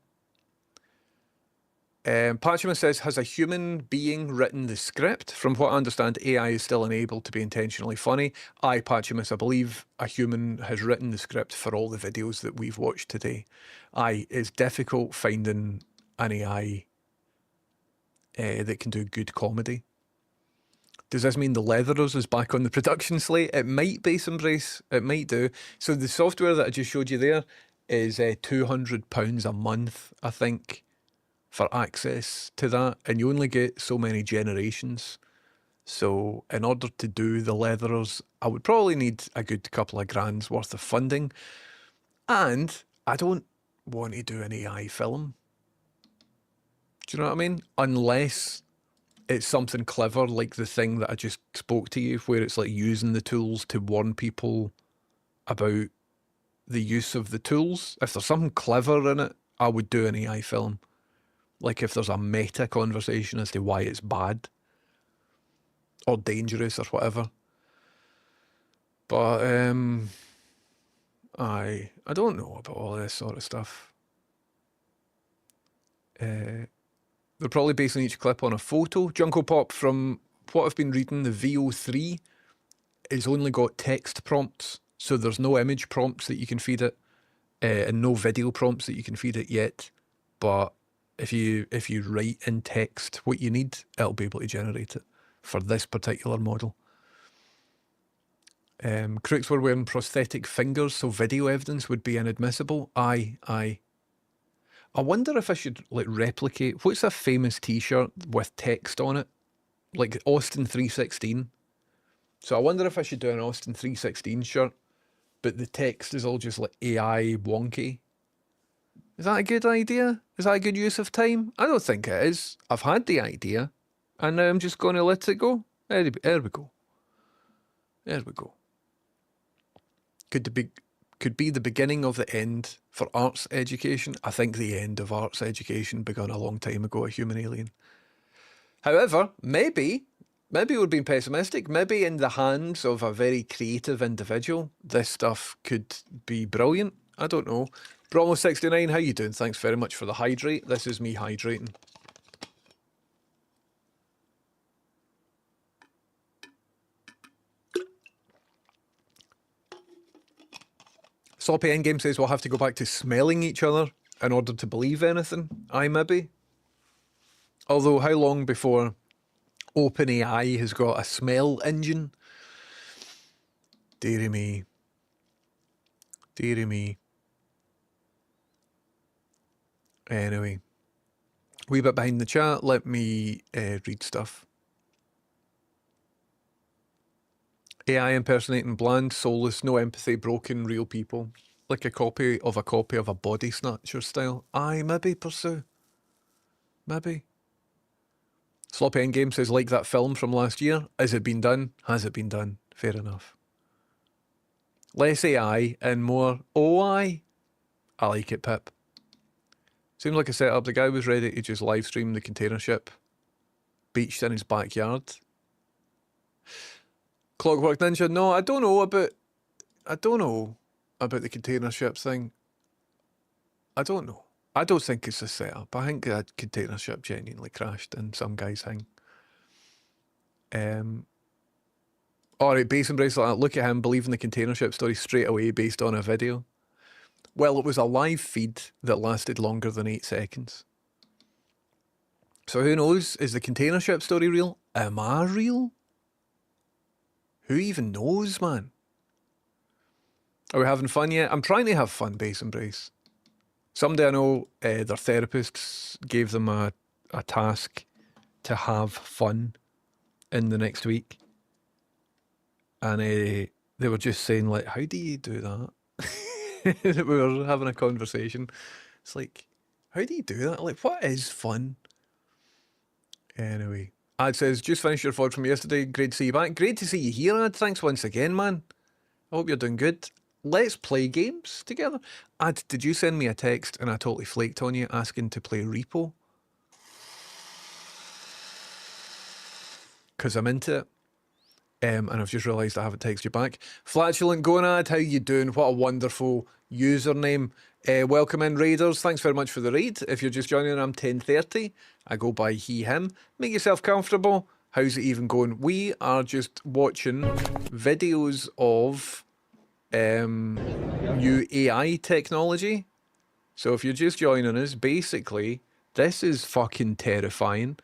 Patchman says, has a human being written the script? From what I understand, AI is still unable to be intentionally funny. Aye, Patchimus, I believe a human has written the script for all the videos that we've watched today. Aye, it's difficult finding an AI that can do good comedy. Does this mean the Leatherers is back on the production slate? It might, Base Embrace. It might do. So the software that I just showed you there is £200 a month, I think, for access to that, and you only get so many generations. So in order to do the Leatherers, I would probably need a good couple of grand's worth of funding, and I don't want to do an AI film. Do you know what I mean? Unless it's something clever like the thing that I just spoke to you, where it's like using the tools to warn people about the use of the tools. If there's something clever in it, I would do an AI film. Like if there's a meta conversation as to why it's bad or dangerous or whatever. But I don't know about all this sort of stuff. They're probably basing each clip on a photo. Junko Pop, from what I've been reading, the VO3 has only got text prompts, so there's no image prompts that you can feed it, and no video prompts that you can feed it yet. But if you write in text what you need, it'll be able to generate it for this particular model. Crooks were wearing prosthetic fingers, so video evidence would be inadmissible. Aye. I wonder if I should like replicate, what's a famous t-shirt with text on it? Like Austin 316. So I wonder if I should do an Austin 316 shirt, but the text is all just like AI wonky. Is that a good idea? Is that a good use of time? I don't think it is. I've had the idea, and now I'm just going to let it go. There we go. There we go. Could could be the beginning of the end for arts education. I think the end of arts education began a long time ago at Human Alien. However, maybe we're being pessimistic. Maybe in the hands of a very creative individual, this stuff could be brilliant. I don't know. Bromo69, how you doing? Thanks very much for the hydrate. This is me hydrating. Sloppy Endgame says we'll have to go back to smelling each other in order to believe anything. Aye, maybe. Although, how long before OpenAI has got a smell engine? Dearie me. Dearie me. Anyway. Wee bit behind the chat. Let me read stuff. AI impersonating bland, soulless, no empathy, broken, real people. Like a copy of a Body Snatcher style. Aye, maybe, Pursue. Maybe. Sloppy Endgame says, like that film from last year. Has it been done? Has it been done? Fair enough. Less AI and more OI. I like it, Pip. Seems like a setup. The guy was ready to just live stream the container ship. Beached in his backyard. Clockwork Ninja, no, I don't know about the container ship thing. I don't know. I don't think it's a setup. I think that container ship genuinely crashed in some guy's thing. Alright, Basin Bracelet, look at him believing the container ship story straight away based on a video. Well, it was a live feed that lasted longer than 8 seconds. So who knows? Is the container ship story real? Am I real? Who even knows, man? Are we having fun yet? I'm trying to have fun, Base and Brace. Someday I know their therapists gave them a task to have fun in the next week. And they were just saying, like, how do you do that? We were having a conversation. It's like, how do you do that? Like, what is fun? Anyway. Ad says, just finished your VOD from yesterday. Great to see you back. Great to see you here, Ad. Thanks once again, man. I hope you're doing good. Let's play games together. Ad, did you send me a text and I totally flaked on you asking to play Repo? Because I'm into it. And I've just realised I haven't texted you back. Flatulent Gonad, how you doing? What a wonderful username. Welcome in, Raiders. Thanks very much for the raid. If you're just joining, I'm 1030. I go by he, him. Make yourself comfortable. How's it even going? We are just watching videos of new AI technology. So if you're just joining us, basically, this is fucking terrifying.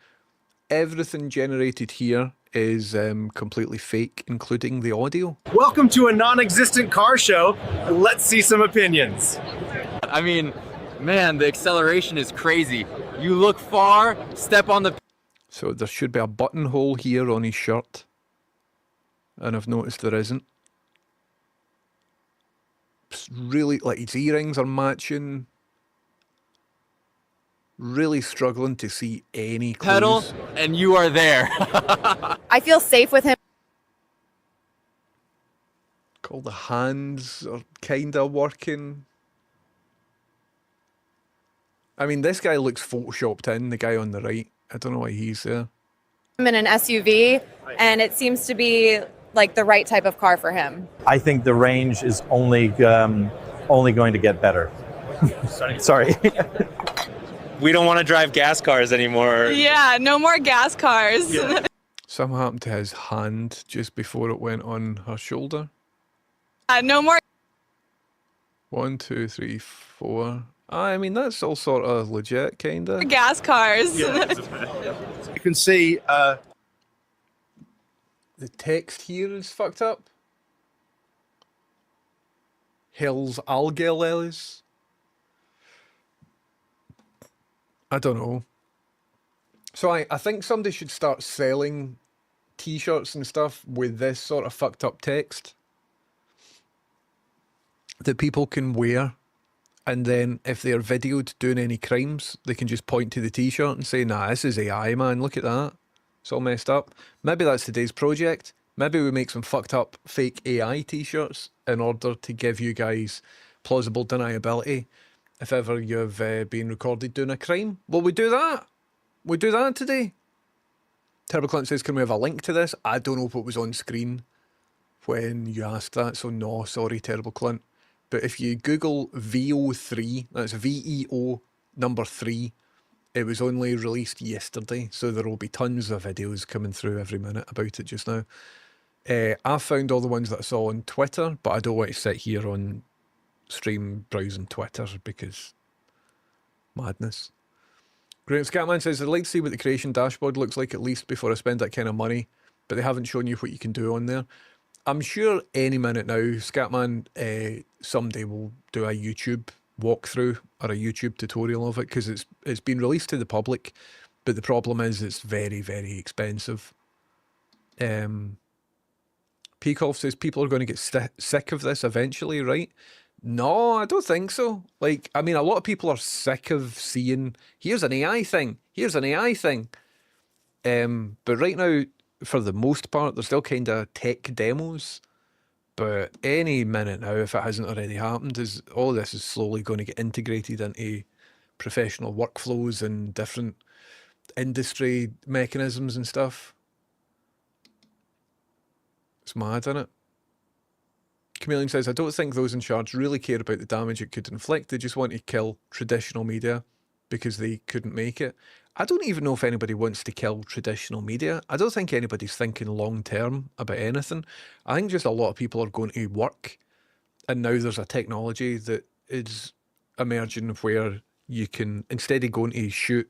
Everything generated here is completely fake, including the audio. Welcome to a non-existent car show. Let's see some opinions. I mean, man, the acceleration is crazy. You look far, step on the... So there should be a buttonhole here on his shirt. And I've noticed there isn't. It's really, like, his earrings are matching. Really struggling to see any clues. Pedal, and you are there. I feel safe with him. All the hands are kind of working. I mean, this guy looks photoshopped in, the guy on the right. I don't know why he's there. I'm in an SUV, and it seems to be like the right type of car for him. I think the range is only going to get better. Sorry. We don't want to drive gas cars anymore. Yeah, no more gas cars. Yeah. Something happened to his hand just before it went on her shoulder. No more. 1, 2, 3, 4. I mean, that's all sort of legit, kind of. Gas cars. Yeah, you can see the text here is fucked up. Hills Algeles. I don't know. So I think somebody should start selling t-shirts and stuff with this sort of fucked up text that people can wear, and then if they're videoed doing any crimes, they can just point to the t-shirt and say, nah, this is AI, man, look at that. It's all messed up. Maybe that's today's project. Maybe we make some fucked up fake AI t-shirts in order to give you guys plausible deniability if ever you've been recorded doing a crime. Well, we do that. We do that today. Terrible Clint says, can we have a link to this? I don't know what was on screen when you asked that, so no, sorry, Terrible Clint. But if you Google VEO3, that's VEO number 3, it was only released yesterday, so there will be tons of videos coming through every minute about it just now. I've found all the ones that I saw on Twitter, but I don't want to sit here on stream browsing Twitter because madness. Graham Scatman says, I'd like to see what the creation dashboard looks like at least before I spend that kind of money, but they haven't shown you what you can do on there. I'm sure any minute now, Scatman someday will do a YouTube walkthrough or a YouTube tutorial of it, because it's been released to the public, but the problem is it's very, very expensive. Peacock says people are going to get sick of this eventually, right? No, I don't think so. Like, I mean, a lot of people are sick of seeing, here's an AI thing, here's an AI thing. But right now, for the most part, they're still kind of tech demos. But any minute now, if it hasn't already happened, is all this is slowly going to get integrated into professional workflows and different industry mechanisms and stuff. It's mad, isn't it? Chameleon says, I don't think those in charge really care about the damage it could inflict. They just want to kill traditional media because they couldn't make it. I don't even know if anybody wants to kill traditional media. I don't think anybody's thinking long term about anything. I think just a lot of people are going to work, and now there's a technology that is emerging where you can, instead of going to shoot,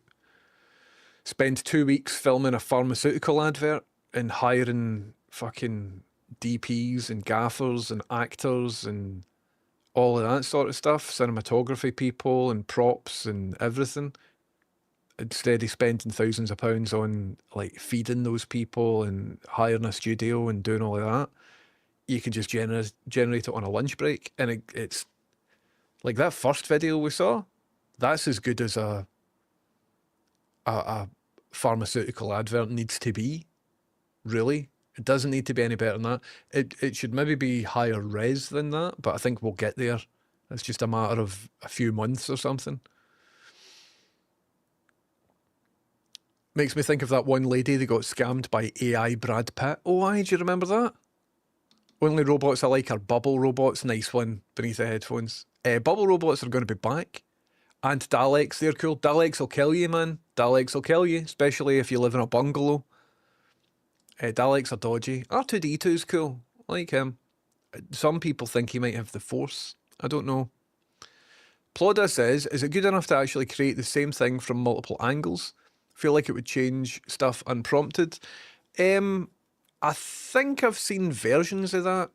spend 2 weeks filming a pharmaceutical advert and hiring fucking DPs and gaffers and actors and all of that sort of stuff, cinematography people and props and everything, instead of spending thousands of pounds on like feeding those people and hiring a studio and doing all of that, you can just generate it on a lunch break. And it's like that first video we saw, that's as good as a pharmaceutical advert needs to be, really. It doesn't need to be any better than that. It should maybe be higher res than that, but I think we'll get there. It's just a matter of a few months or something. Makes me think of that one lady that got scammed by AI Brad Pitt. Oh, aye, do you remember that? Only robots I like are bubble robots. Nice one beneath the headphones. Bubble robots are going to be back. And Daleks, they're cool. Daleks will kill you, man. Daleks will kill you, especially if you live in a bungalow. Daleks are dodgy. R2-D2's cool. I like him. Some people think he might have the Force. I don't know. Ploda says, is it good enough to actually create the same thing from multiple angles? Feel like it would change stuff unprompted. I think I've seen versions of that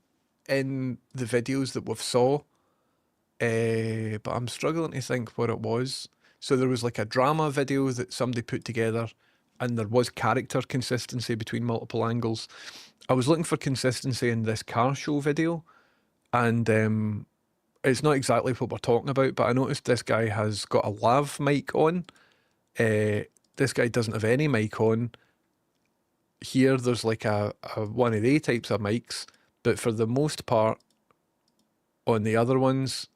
in the videos that we've saw. But I'm struggling to think what it was. So there was like a drama video that somebody put together, and there was character consistency between multiple angles. I was looking for consistency in this car show video, and it's not exactly what we're talking about, but I noticed this guy has got a lav mic on. This guy doesn't have any mic on. Here there's like a one of the types of mics, but for the most part, on the other ones,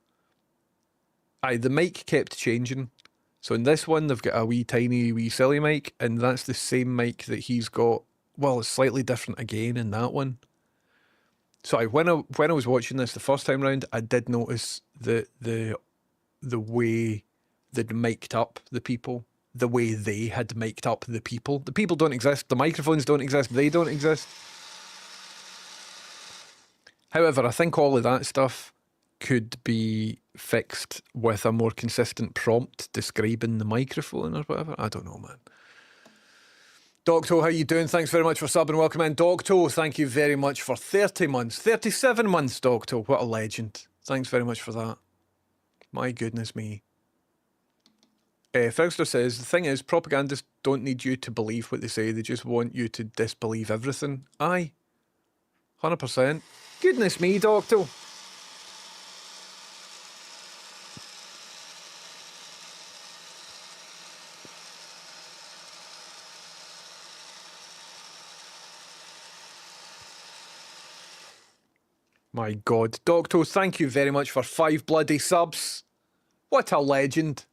the mic kept changing. So in this one, they've got a wee tiny wee silly mic, and that's the same mic that he's got. Well, it's slightly different again in that one. So when I was watching this the first time round, I did notice the way they'd mic'd up the people, the way they had mic'd up the people. The people don't exist, the microphones don't exist, they don't exist. However, I think all of that stuff could be fixed with a more consistent prompt describing the microphone or whatever. I don't know, man. Docto, how you doing? Thanks very much for subbing. Welcome in. Docto, thank you very much for 30 months. 37 months, Docto. What a legend. Thanks very much for that. My goodness me. Fergster says, the thing is, propagandists don't need you to believe what they say. They just want you to disbelieve everything. Aye. 100%. Goodness me, Docto. My God. Docto, thank you very much for 5 bloody subs. What a legend.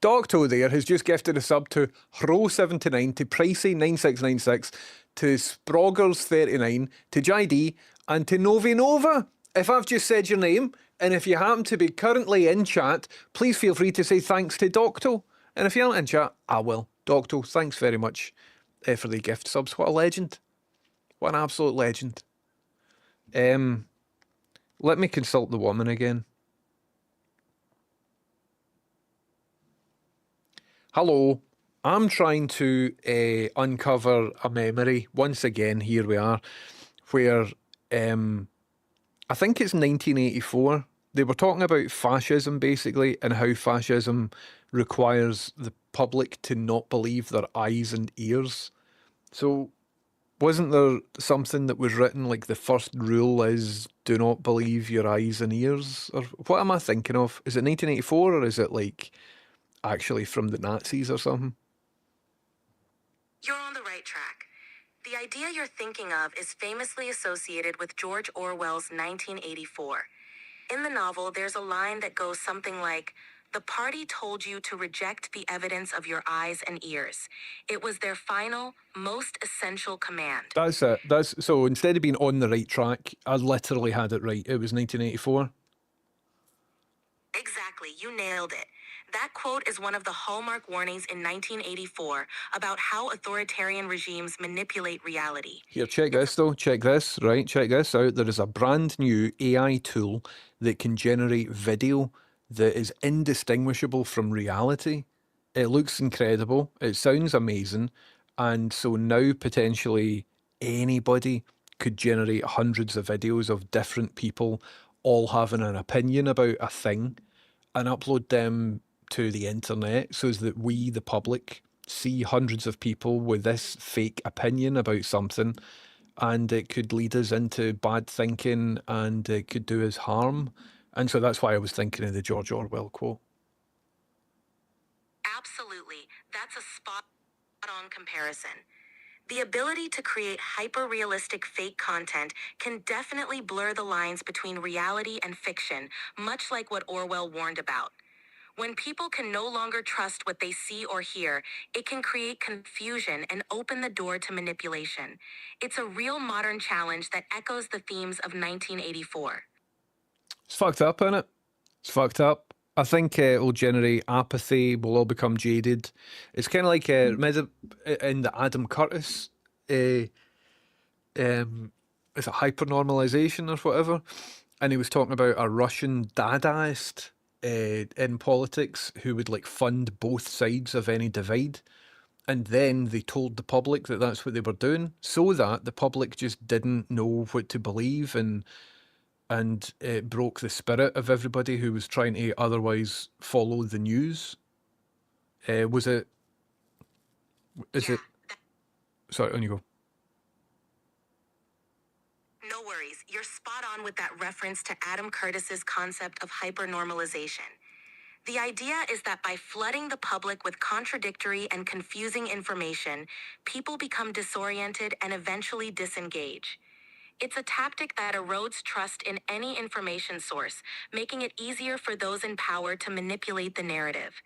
Docto there has just gifted a sub to Hro79, to Pricey9696, to Sproggers39, to JD, and to Novi Nova. If I've just said your name, and if you happen to be currently in chat, please feel free to say thanks to Docto. And if you aren't in chat, I will. Docto, thanks very much for the gift subs. What a legend. What an absolute legend. Let me consult the woman again. Hello. I'm trying to uncover a memory. Once again, here we are, where I think it's 1984. They were talking about fascism, basically, and how fascism requires the public to not believe their eyes and ears. So, wasn't there something that was written, like the first rule is, do not believe your eyes and ears? Or what am I thinking of? Is it 1984, or is it, like, actually from the Nazis or something? You're on the right track. The idea you're thinking of is famously associated with George Orwell's 1984. In the novel, there's a line that goes something like, "The party told you to reject the evidence of your eyes and ears. It was their final, most essential command." That's it. So instead of being on the right track, I literally had it right. It was 1984. Exactly, you nailed it. That quote is one of the hallmark warnings in 1984 about how authoritarian regimes manipulate reality. Here, check this though. Check this, right? Check this out. There is a brand new AI tool that can generate video that is indistinguishable from reality. It looks incredible. It sounds amazing. And so now potentially anybody could generate hundreds of videos of different people all having an opinion about a thing and upload them to the internet so that we, the public, see hundreds of people with this fake opinion about something, and it could lead us into bad thinking and it could do us harm. And so that's why I was thinking of the George Orwell quote. Absolutely. That's a spot-on comparison. The ability to create hyper-realistic fake content can definitely blur the lines between reality and fiction, much like what Orwell warned about. When people can no longer trust what they see or hear, it can create confusion and open the door to manipulation. It's a real modern challenge that echoes the themes of 1984. It's fucked up, isn't it? It's fucked up. I think it'll generate apathy. We'll all become jaded. It's kind of like remember in the Adam Curtis, it's a hypernormalization or whatever, and he was talking about a Russian Dadaist in politics who would like fund both sides of any divide, and then they told the public that that's what they were doing, so that the public just didn't know what to believe, and it broke the spirit of everybody who was trying to otherwise follow the news. Sorry, on you go. No worries, you're spot on with that reference to Adam Curtis's concept of hypernormalization. The idea is that by flooding the public with contradictory and confusing information, people become disoriented and eventually disengage. It's a tactic that erodes trust in any information source, making it easier for those in power to manipulate the narrative.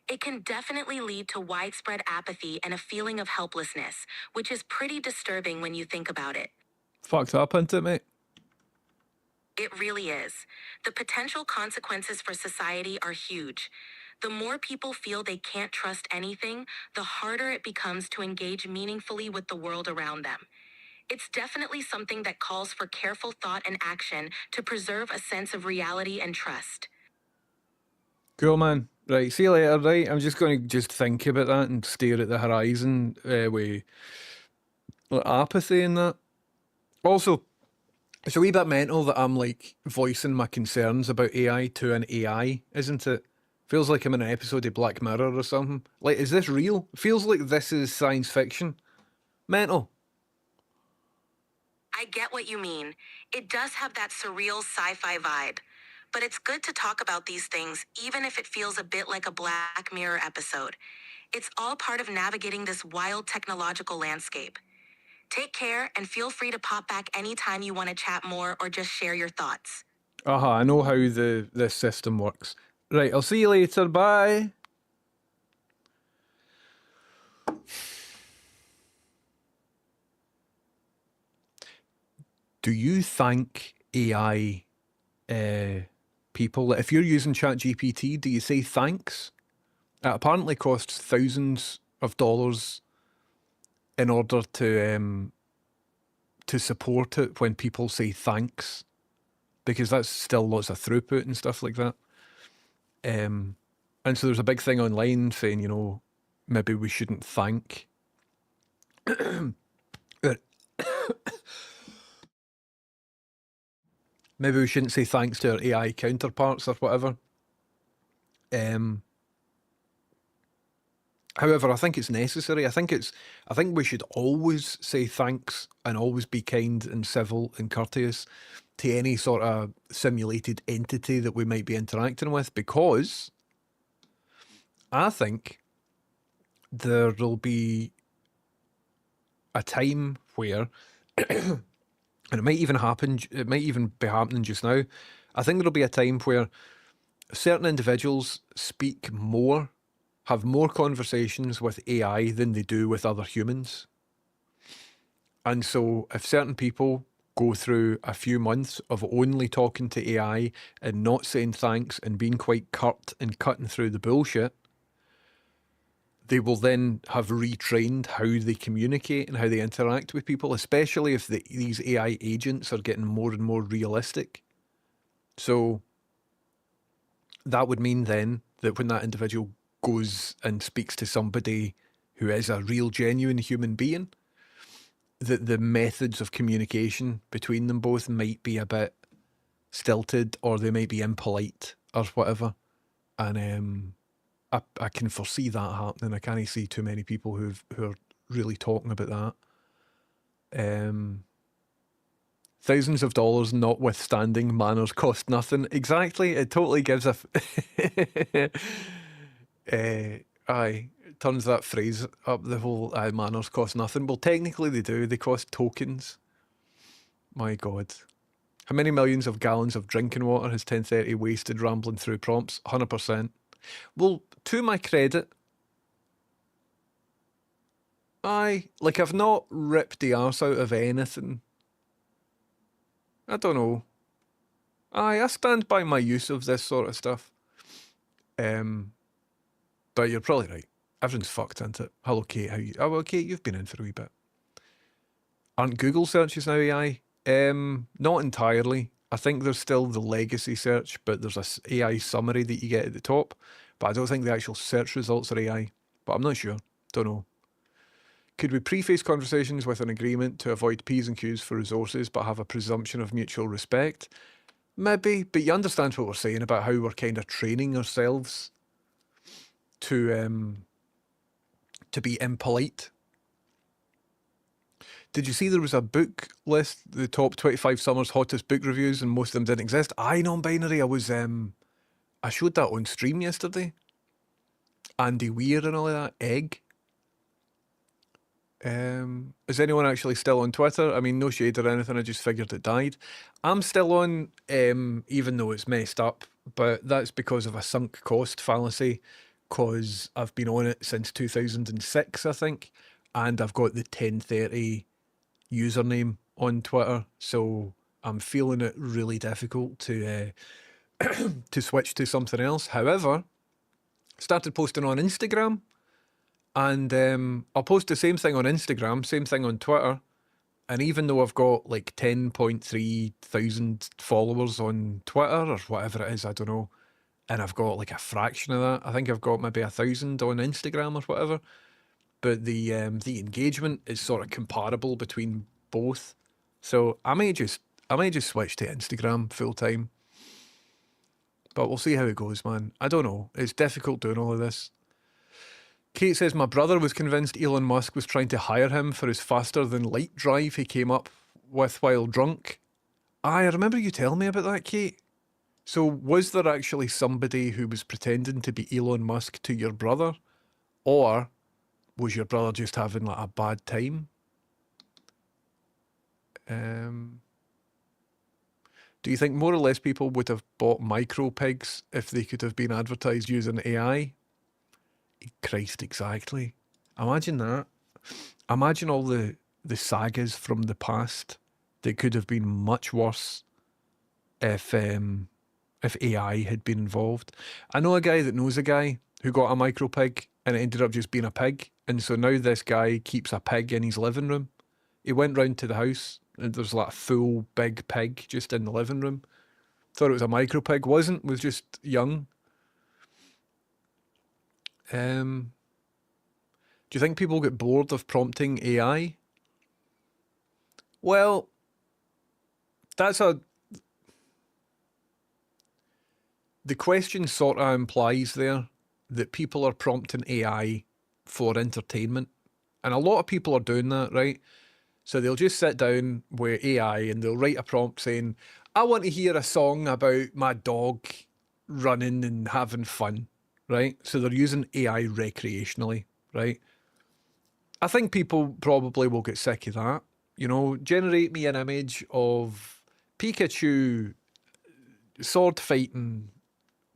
It can definitely lead to widespread apathy and a feeling of helplessness, which is pretty disturbing when you think about it. Fucked up, isn't it, mate? It really is. The potential consequences for society are huge. The more people feel they can't trust anything, the harder it becomes to engage meaningfully with the world around them. It's definitely something that calls for careful thought and action to preserve a sense of reality and trust. Cool, man. Right, see you later, right? I'm just going to just think about that and stare at the horizon with apathy and that. Also, it's a wee bit mental that I'm like voicing my concerns about AI to an AI, isn't it? Feels like I'm in an episode of Black Mirror or something. Like, is this real? Feels like this is science fiction. Mental. I get what you mean. It does have that surreal sci-fi vibe. But it's good to talk about these things, even if it feels a bit like a Black Mirror episode. It's all part of navigating this wild technological landscape. Take care and feel free to pop back anytime you want to chat more or just share your thoughts. I know how this system works. Right, I'll see you later. Bye. Do you think AI people, if you're using ChatGPT, do you say thanks? It apparently costs thousands of dollars in order to support it when people say thanks, because that's still lots of throughput and stuff like that. And so there's a big thing online saying, you know, maybe we shouldn't thank. Maybe we shouldn't say thanks to our AI counterparts or whatever. However, I think it's necessary. I think we should always say thanks and always be kind and civil and courteous to any sort of simulated entity that we might be interacting with, because I think there will be a time where, and it might even be happening just now, I think there'll be a time where certain individuals speak more, have more conversations with AI than they do with other humans. And so if certain people go through a few months of only talking to AI and not saying thanks and being quite curt and cutting through the bullshit, they will then have retrained how they communicate and how they interact with people, especially if these AI agents are getting more and more realistic. So that would mean then that when that individual goes and speaks to somebody who is a real, genuine human being, that the methods of communication between them both might be a bit stilted, or they might be impolite or whatever. And I can foresee that happening. I can't see too many people who are really talking about that. Thousands of dollars notwithstanding, manners cost nothing. Exactly. It totally gives a... aye, it turns that phrase up, the whole manners cost nothing. Well, technically they do. They cost tokens. My God. How many millions of gallons of drinking water has 1030 wasted rambling through prompts? 100%. Well, to my credit, like, I've not ripped the arse out of anything. I don't know. I stand by my use of this sort of stuff. But you're probably right. Everything's fucked, isn't it? Hello, Kate. How you? Oh, well, Kate, you've been in for a wee bit. Aren't Google searches now AI? Not entirely. I think there's still the legacy search, but there's a AI summary that you get at the top. But I don't think the actual search results are AI. But I'm not sure. Don't know. Could we preface conversations with an agreement to avoid P's and Q's for resources, but have a presumption of mutual respect? Maybe, but you understand what we're saying about how we're kind of training ourselves to be impolite. Did you see there was a book list, the top 25 summer's hottest book reviews, and most of them didn't exist? Non-binary. I showed that on stream yesterday. Andy Weir and all of that. Egg. Is anyone actually still on Twitter? I mean, no shade or anything, I just figured it died. I'm still on, even though it's messed up, but that's because of a sunk cost fallacy, because I've been on it since 2006, I think, and I've got the 1030 username on Twitter, so I'm feeling it really difficult to to switch to something else. However, started posting on Instagram, and I'll post the same thing on Instagram, same thing on Twitter, and even though I've got like 10.3 thousand followers on Twitter or whatever it is, I don't know, and I've got like a fraction of that, I think I've got maybe 1,000 on Instagram or whatever, but the engagement is sort of comparable between both, so I may just switch to Instagram full time, but we'll see how it goes, man. I don't know, it's difficult doing all of this. Kate says, my brother was convinced Elon Musk was trying to hire him for his faster than light drive he came up with while drunk. I remember you telling me about that, Kate. So was there actually somebody who was pretending to be Elon Musk to your brother? Or was your brother just having like a bad time? Do you think more or less people would have bought micro pigs if they could have been advertised using AI? Christ, exactly. Imagine that. Imagine all the sagas from the past that could have been much worse if AI had been involved. I know a guy that knows a guy who got a micro pig and it ended up just being a pig. And so now this guy keeps a pig in his living room. He went round to the house and there's like a full big pig just in the living room. Thought it was a micro pig. Wasn't, was just young. Do you think people get bored of prompting AI? Well, the question sort of implies there that people are prompting AI for entertainment. And a lot of people are doing that, right? So they'll just sit down with AI and they'll write a prompt saying, I want to hear a song about my dog running and having fun, right? So they're using AI recreationally, right? I think people probably will get sick of that. You know, generate me an image of Pikachu sword fighting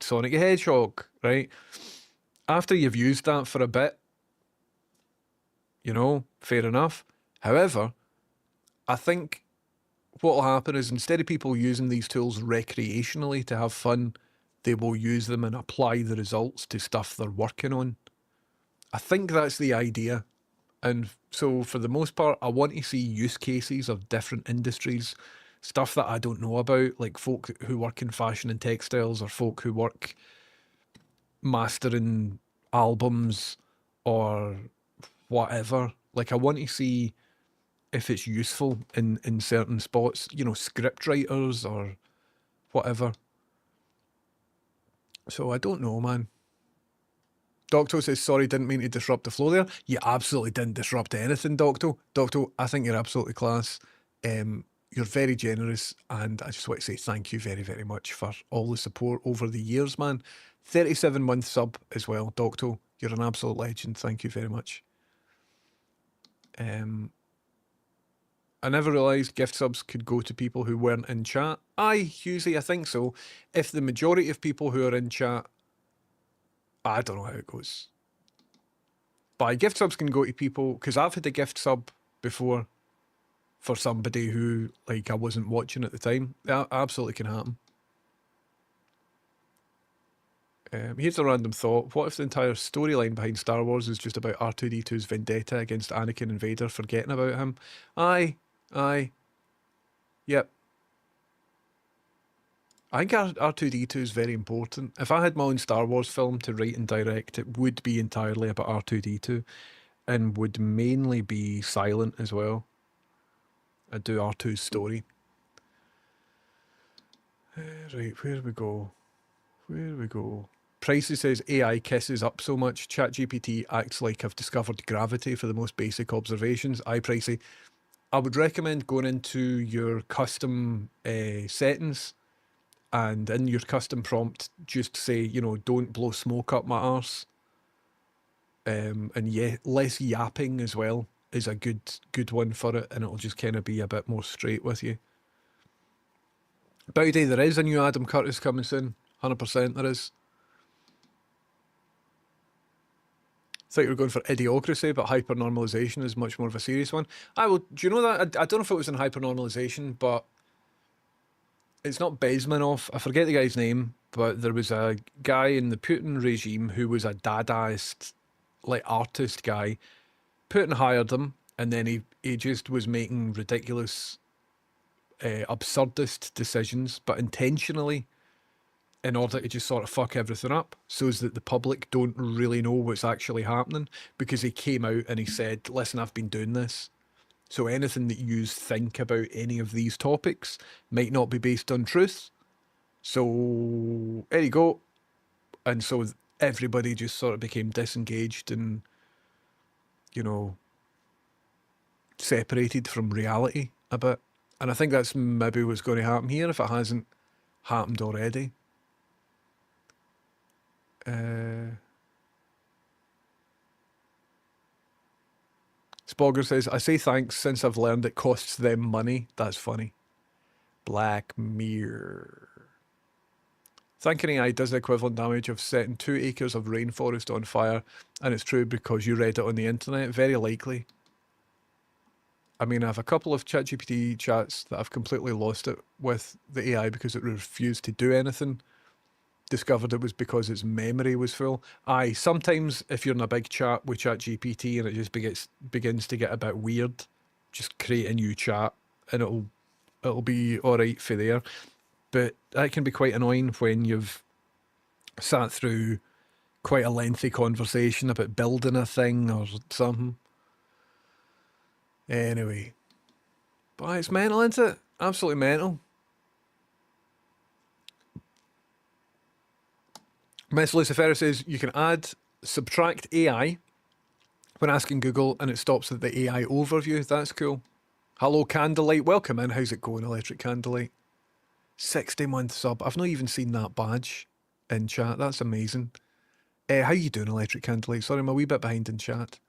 Sonic the Hedgehog, right? After you've used that for a bit, you know, fair enough. However, I think what will happen is instead of people using these tools recreationally to have fun, they will use them and apply the results to stuff they're working on. I think that's the idea. And so for the most part, I want to see use cases of different industries, stuff that I don't know about, like folk who work in fashion and textiles or folk who work mastering albums or whatever. Like I want to see if it's useful in certain spots, you know, script writers or whatever. So I don't know, man. Docto says, sorry, didn't mean to disrupt the flow there. You absolutely didn't disrupt anything, Docto. Docto, I think you're absolutely class. You're very generous, and I just want to say thank you very, very much for all the support over the years, man. 37-month sub as well, Docto. You're an absolute legend. Thank you very much. I never realised gift subs could go to people who weren't in chat. Aye, Husey, I think so. If the majority of people who are in chat, I don't know how it goes. But gift subs can go to people, because I've had a gift sub before for somebody who, like, I wasn't watching at the time. That absolutely can happen. Here's a random thought. What if the entire storyline behind Star Wars is just about R2-D2's vendetta against Anakin and Vader forgetting about him? Aye. Aye. Yep. I think R2-D2 is very important. If I had my own Star Wars film to write and direct, it would be entirely about R2-D2 and would mainly be silent as well. I'd do R2's story. Right, where do we go? Where do we go? Pricey says AI kisses up so much. ChatGPT acts like I've discovered gravity for the most basic observations. Aye, Pricey. I would recommend going into your custom settings and in your custom prompt, just say, you know, don't blow smoke up my arse. And yeah, less yapping as well is a good one for it, and it'll just kind of be a bit more straight with you. Bowdy, there is a new Adam Curtis coming soon. 100% there is. I thought you were going for idiocracy, but hypernormalization is much more of a serious one. Do you know that? I don't know if it was in hypernormalization, but it's not Bezmenov. I forget the guy's name, but there was a guy in the Putin regime who was a Dadaist, like, artist guy. Putin hired him, and then he just was making ridiculous, absurdist decisions, but intentionally, in order to just sort of fuck everything up, so as that the public don't really know what's actually happening, because he came out and he said, listen, I've been doing this. So anything that you think about any of these topics might not be based on truth. So there you go. And so everybody just sort of became disengaged and, you know, separated from reality a bit. And I think that's maybe what's going to happen here if it hasn't happened already. Spogger says, I say thanks since I've learned it costs them money. That's funny. Black Mirror. Thinking AI does the equivalent damage of setting 2 acres of rainforest on fire, and it's true because you read it on the internet. Very likely. I mean, I have a couple of ChatGPT chats that I've completely lost it with the AI because it refused to do anything. Discovered it was because its memory was full. Aye, sometimes if you're in a big chat with ChatGPT and it just begins to get a bit weird, just create a new chat and it'll be alright for there. But that can be quite annoying when you've sat through quite a lengthy conversation about building a thing or something. Anyway. But it's mental, isn't it? Absolutely mental. Miss Lucifera says you can subtract AI when asking Google and it stops at the AI overview. That's cool. Hello, Candlelight. Welcome in. How's it going, Electric Candlelight? 60-month sub. I've not even seen that badge in chat. That's amazing. How you doing, Electric Candlelight? Sorry, I'm a wee bit behind in chat.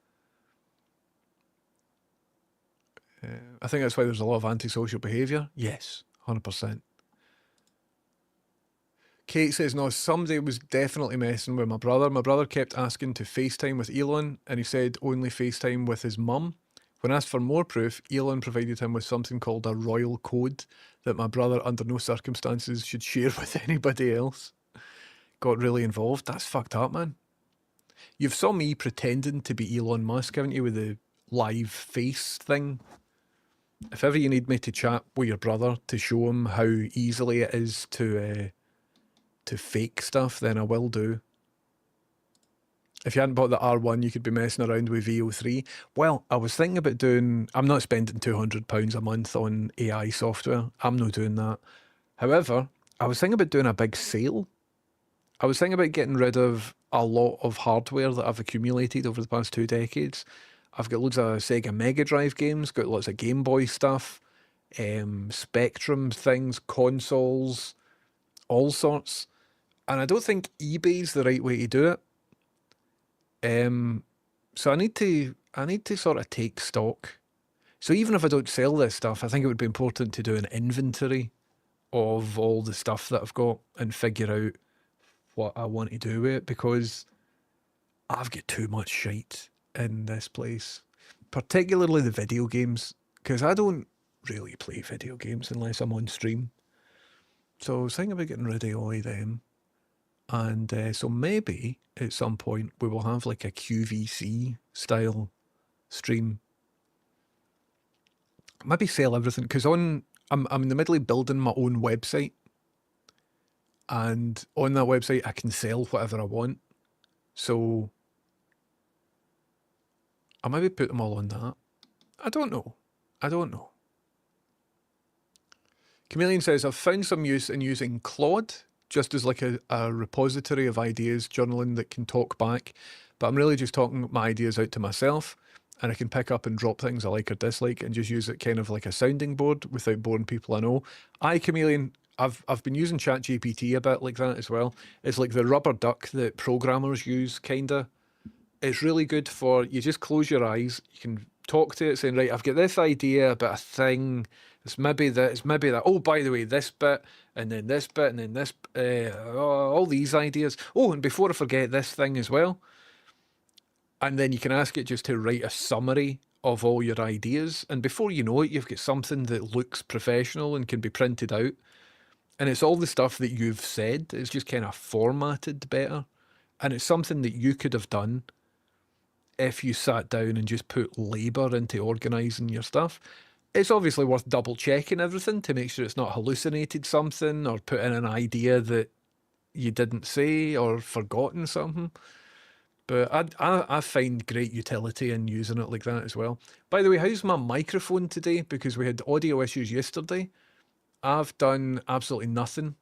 I think that's why there's a lot of antisocial behaviour. Yes, 100%. Kate says, no, somebody was definitely messing with my brother. My brother kept asking to FaceTime with Elon, and he said only FaceTime with his mum. When asked for more proof, Elon provided him with something called a royal code that my brother under no circumstances should share with anybody else. Got really involved. That's fucked up, man. You've saw me pretending to be Elon Musk, haven't you, with the live face thing? If ever you need me to chat with your brother to show him how easily it is to fake stuff, then I will do. If you hadn't bought the R1, you could be messing around with VO3. Well, I was thinking about doing... I'm not spending £200 a month on AI software. I'm not doing that. However, I was thinking about doing a big sale. I was thinking about getting rid of a lot of hardware that I've accumulated over the past 2 decades. I've got loads of Sega Mega Drive games, got lots of Game Boy stuff, Spectrum things, consoles, all sorts. And I don't think eBay's the right way to do it. So I need to sort of take stock. So even if I don't sell this stuff, I think it would be important to do an inventory of all the stuff that I've got and figure out what I want to do with it, because I've got too much shite in this place, particularly the video games, because I don't really play video games unless I'm on stream. So I was thinking about getting rid of all of them. And so maybe at some point we will have like a QVC style stream. Maybe sell everything, because I'm in the middle of building my own website, and on that website I can sell whatever I want. So I maybe put them all on that. I don't know. Chameleon says, I've found some use in using Claude just as like a repository of ideas, journaling that can talk back. But I'm really just talking my ideas out to myself, and I can pick up and drop things I like or dislike and just use it kind of like a sounding board without boring people I know. Chameleon, I've been using ChatGPT a bit like that as well. It's like the rubber duck that programmers use, kinda. It's really good for, you just close your eyes, you can talk to it saying, right, I've got this idea about a thing, it's maybe that, oh, by the way, this bit, and then this bit, and then this, all these ideas. Oh, and before I forget this thing as well. And then you can ask it just to write a summary of all your ideas. And before you know it, you've got something that looks professional and can be printed out. And it's all the stuff that you've said. It's just kind of formatted better. And it's something that you could have done if you sat down and just put labour into organising your stuff. It's obviously worth double checking everything to make sure it's not hallucinated something or put in an idea that you didn't say or forgotten something. But I find great utility in using it like that as well. By the way, how's my microphone today? Because we had audio issues yesterday. I've done absolutely nothing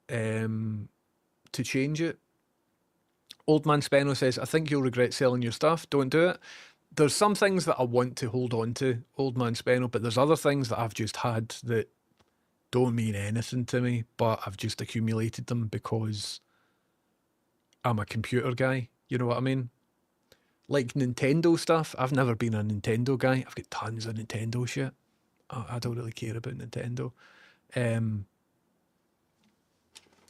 to change it. Old Man Spenno says, I think you'll regret selling your stuff. Don't do it. There's some things that I want to hold on to, Old Man Spenno, but there's other things that I've just had that don't mean anything to me, but I've just accumulated them because I'm a computer guy. You know what I mean? Like Nintendo stuff, I've never been a Nintendo guy. I've got tons of Nintendo shit. I don't really care about Nintendo.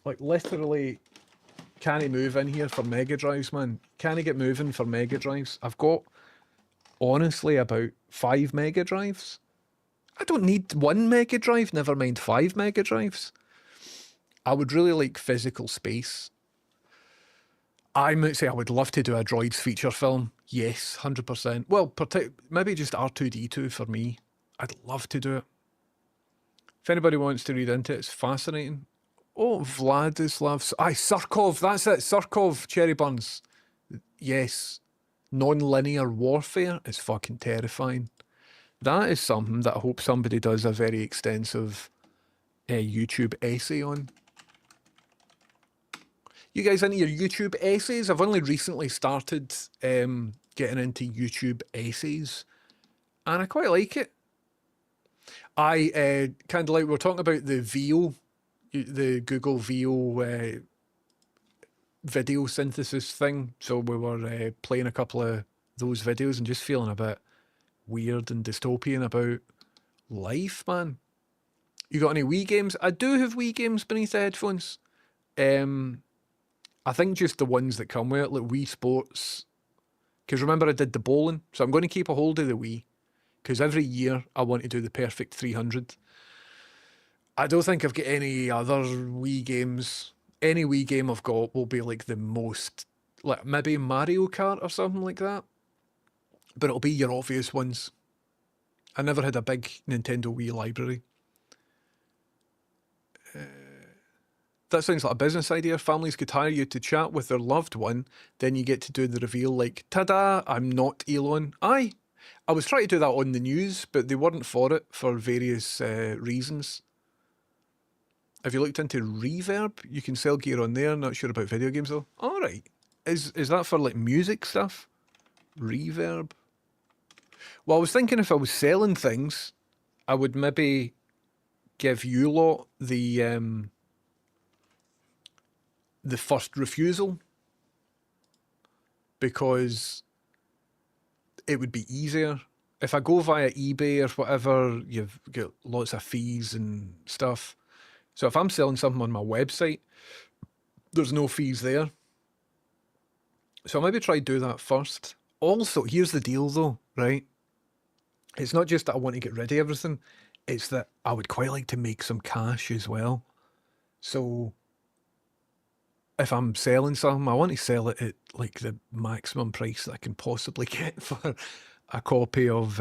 Like literally, can I move in here for Mega Drives, man? Can I get moving for Mega Drives? I've got, honestly, about 5 Mega Drives. I don't need 1 Mega Drive, never mind 5 Mega Drives. I would really like physical space. I might say I would love to do a Droids feature film. Yes, 100%. Well, maybe just R2-D2 for me. I'd love to do it. If anybody wants to read into it, it's fascinating. Oh, Vladislav. Aye, Surkov, that's it. Surkov, Cherry Buns. Yes. Non-linear warfare is fucking terrifying. That is something that I hope somebody does a very extensive YouTube essay on. You guys into your YouTube essays? I've only recently started getting into YouTube essays, and I quite like it. Kind of like, we're talking about the VO, the Google VO video synthesis thing. So we were playing a couple of those videos and just feeling a bit weird and dystopian about life, man. You got any Wii games? I do have Wii games beneath the headphones. I think just the ones that come with it, like Wii Sports. Because remember I did the bowling, so I'm going to keep a hold of the Wii. Because every year I want to do the perfect 300. I don't think I've got any other Wii games. Any Wii game I've got will be like the most, like maybe Mario Kart or something like that. But it'll be your obvious ones. I never had a big Nintendo Wii library. That sounds like a business idea. Families could hire you to chat with their loved one, then you get to do the reveal like, ta-da, I'm not Elon. Aye, I was trying to do that on the news, but they weren't for it for various reasons. Have you looked into Reverb? You can sell gear on there, not sure about video games though. Alright, is that for like music stuff? Reverb? Well, I was thinking if I was selling things, I would maybe give you lot the first refusal, because it would be easier. If I go via eBay or whatever, you've got lots of fees and stuff. So if I'm selling something on my website, there's no fees there. So I'll maybe try to do that first. Also, here's the deal though, right? It's not just that I want to get rid of everything, it's that I would quite like to make some cash as well. So if I'm selling something, I want to sell it at like the maximum price that I can possibly get for a copy of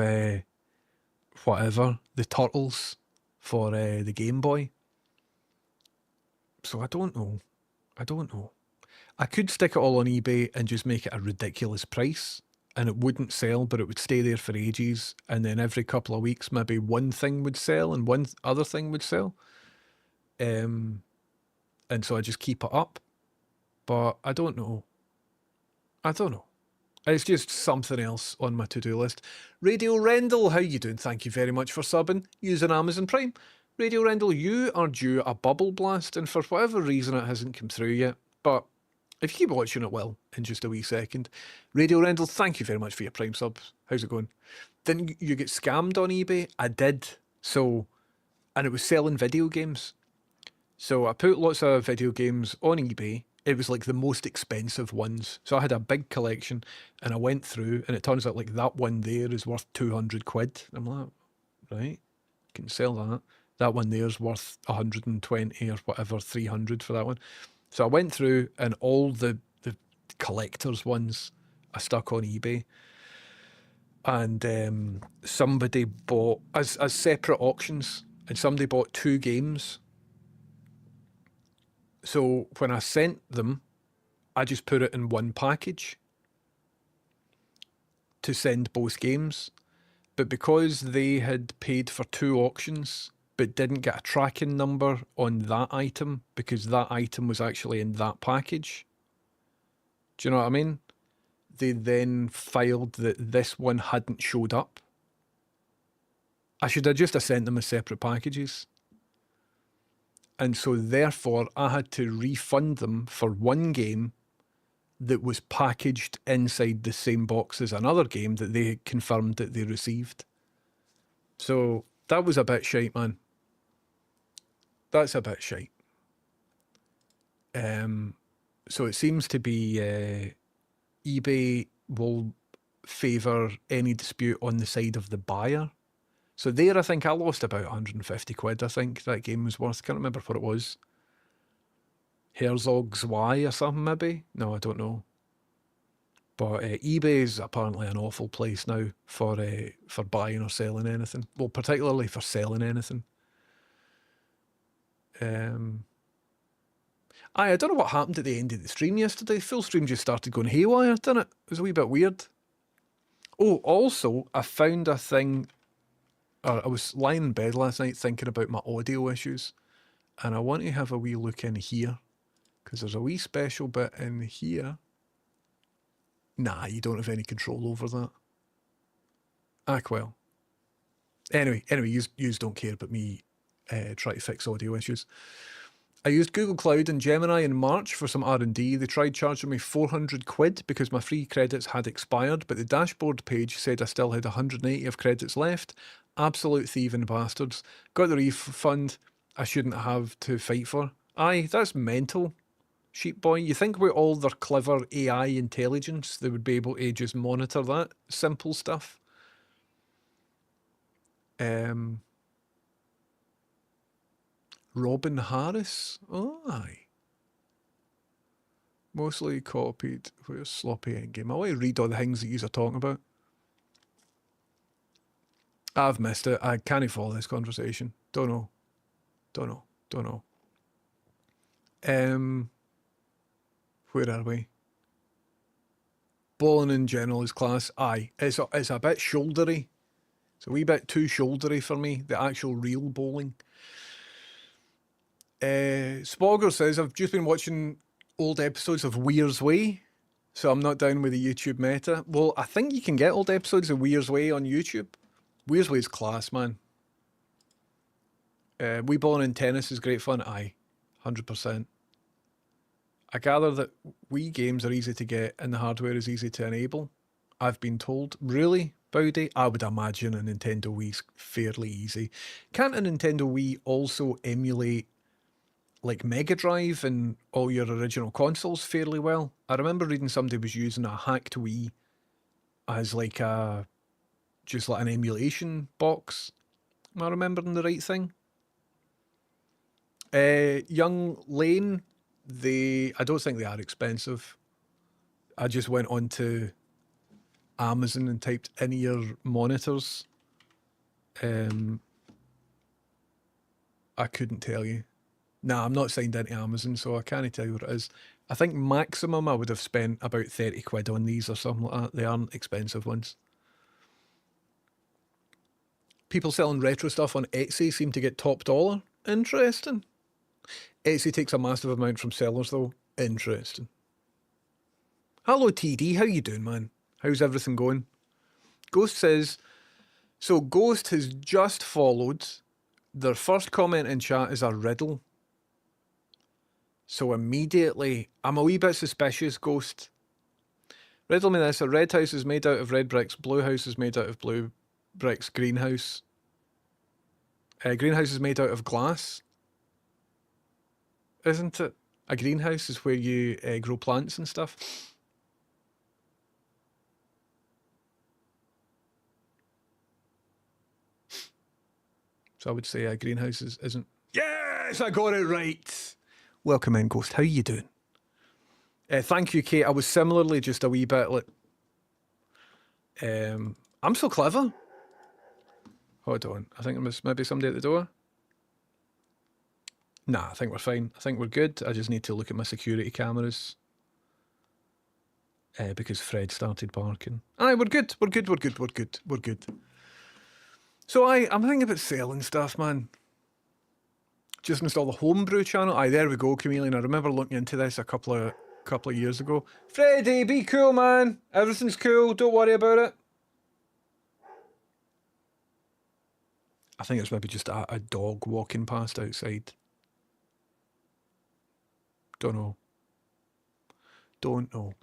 whatever, the Turtles for the Game Boy. So I don't know. I could stick it all on eBay and just make it a ridiculous price, and it wouldn't sell, but it would stay there for ages, and then every couple of weeks maybe one thing would sell and one other thing would sell. And so I just keep it up. But I don't know. It's just something else on my to-do list. Radio Rendell, how you doing? Thank you very much for subbing using Amazon Prime. Radio Rendell, you are due a bubble blast, and for whatever reason it hasn't come through yet. But if you keep watching, it will in just a wee second. Radio Rendell, thank you very much for your Prime subs. How's it going? Didn't you get scammed on eBay? I did. So, and it was selling video games. So I put lots of video games on eBay. It was like the most expensive ones. So I had a big collection and I went through, and it turns out like that one there is worth 200 quid. I'm like, right, can sell that. That one there's worth 120 or whatever, 300 for that one. So I went through and all the collector's ones I stuck on eBay. And somebody bought, as separate auctions, and somebody bought 2 games. So when I sent them, I just put it in one package to send both games. But because they had paid for 2 auctions, but didn't get a tracking number on that item, because that item was actually in that package, do you know what I mean? They then filed that this one hadn't showed up. I should have just sent them as separate packages. And so therefore I had to refund them for one game that was packaged inside the same box as another game that they confirmed that they received. So that was a bit shite, man. That's a bit shite. So it seems to be eBay will favour any dispute on the side of the buyer. So there, I think I lost about 150 quid, I think that game was worth. Can't remember what it was. Herzog's Y or something, maybe? No, I don't know. But eBay is apparently an awful place now for buying or selling anything. Well, particularly for selling anything. I don't know what happened at the end of the stream yesterday. Full stream just started going haywire, didn't it? It was a wee bit weird. Oh, also, I found a thing. I was lying in bed last night thinking about my audio issues, and I want to have a wee look in here, because there's a wee special bit in here. Nah, you don't have any control over that. Ah, well. Anyway, yous don't care about me trying to fix audio issues. I used Google Cloud and Gemini in March for some R&D. They tried charging me 400 quid because my free credits had expired, but the dashboard page said I still had 180 of credits left. Absolute thieving bastards. Got the refund I shouldn't have to fight for. Aye, that's mental, sheep boy. You think with all their clever AI intelligence, they would be able to just monitor that simple stuff? Robin Harris? Oh, aye. Mostly copied. Where's sloppy endgame? I want to read all the things that you are talking about. I've missed it. I can't follow this conversation. Don't know. Where are we? Bowling in general is class. Aye. It's a bit shouldery. It's a wee bit too shouldery for me, the actual real bowling. Spogger says, I've just been watching old episodes of Weir's Way, so I'm not down with the YouTube meta. Well, I think you can get old episodes of Weir's Way on YouTube. Weir's Way is class, man. Wii bowling in tennis is great fun. Aye, 100%. I gather that Wii games are easy to get and the hardware is easy to enable. I've been told. Really, Bowdy? I would imagine a Nintendo Wii's fairly easy. Can't a Nintendo Wii also emulate like Mega Drive and all your original consoles fairly well? I remember reading somebody was using a hacked Wii as like just like an emulation box. Am I remembering the right thing? Young Lane, I don't think they are expensive. I just went on to Amazon and typed in-ear monitors. I couldn't tell you. Nah, I'm not signed into Amazon, so I can't tell you what it is. I think maximum I would have spent about 30 quid on these or something like that. They aren't expensive ones. People selling retro stuff on Etsy seem to get top dollar. Interesting. Etsy takes a massive amount from sellers though. Interesting. Hello TD, how you doing, man? How's everything going? Ghost says, so Ghost has just followed. Their first comment in chat is a riddle. So immediately, I'm a wee bit suspicious, Ghost. Riddle me this, a red house is made out of red bricks, blue house is made out of blue bricks, greenhouse. Greenhouse is made out of glass. Isn't it? A greenhouse is where you grow plants and stuff. So I would say a greenhouse isn't. Yes, I got it right. Welcome in, Ghost. How you doing? Thank you, Kate. I was similarly just a wee bit like, I'm so clever. Hold on. I think there's maybe somebody at the door. Nah, I think we're fine. I think we're good. I just need to look at my security cameras. Because Fred started barking. Aye, we're good. We're good. We're good. We're good. We're good. So I'm thinking about selling stuff, man. Just install the homebrew channel. Aye, there we go, Chameleon. I remember looking into this a couple of years ago. Freddie, be cool, man. Everything's cool. Don't worry about it. I think it's maybe just a dog walking past outside. Don't know. Don't know.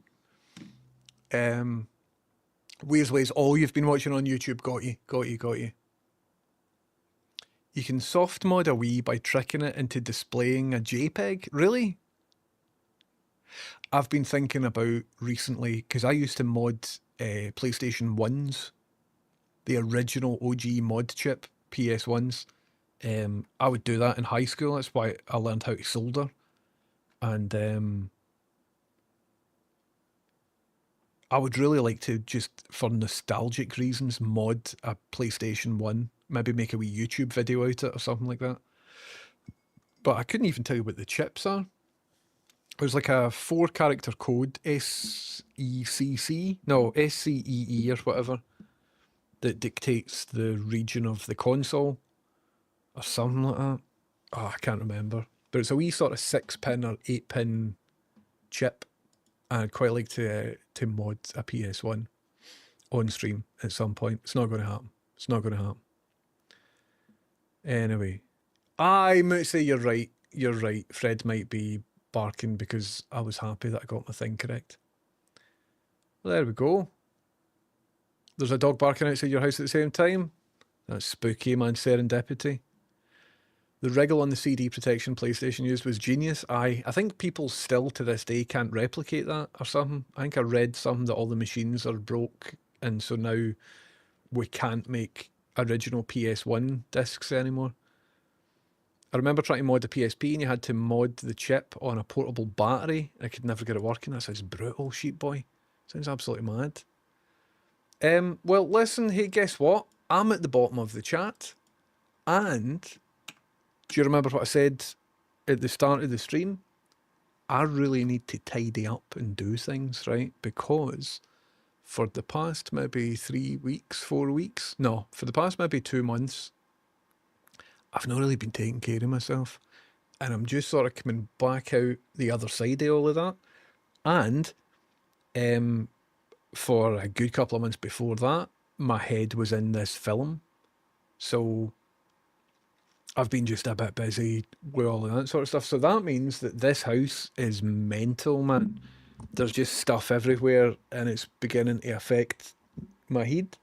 Weir's Ways, all you've been watching on YouTube, got you. You can soft mod a Wii by tricking it into displaying a JPEG. Really? I've been thinking about recently, because I used to mod PlayStation 1s, the original OG mod chip, PS1s. I would do that in high school. That's why I learned how to solder. And I would really like to, just for nostalgic reasons, mod a PlayStation 1. Maybe make a wee YouTube video out of it or something like that. But I couldn't even tell you what the chips are. It was like a 4-character code, SECC, no, SCEE or whatever, that dictates the region of the console or something like that. Oh, I can't remember. But it's a wee sort of 6-pin or 8-pin chip. And I'd quite like to mod a PS1 on stream at some point. It's not going to happen. It's not going to happen. Anyway. Aye, Mootsy, you're right. You're right. Fred might be barking because I was happy that I got my thing correct. Well, there we go. There's a dog barking outside your house at the same time. That's spooky, man. Serendipity. The wriggle on the CD protection PlayStation used was genius. I think people still to this day can't replicate that or something. I think I read something that all the machines are broke and so now we can't make original PS1 discs anymore. I remember trying to mod a PSP and you had to mod the chip on a portable battery. I could never get it working. That sounds brutal, sheep boy. Sounds absolutely mad. Well, listen, hey, guess what? I'm at the bottom of the chat and... do you remember what I said at the start of the stream? I really need to tidy up and do things, right? Because for the past maybe 3 weeks, 4 weeks, no, for the past maybe 2 months, I've not really been taking care of myself. And I'm just sort of coming back out the other side of all of that. And for a good couple of months before that, my head was in this film. So... I've been just a bit busy with all of that sort of stuff. So that means that this house is mental, man. There's just stuff everywhere and it's beginning to affect my head.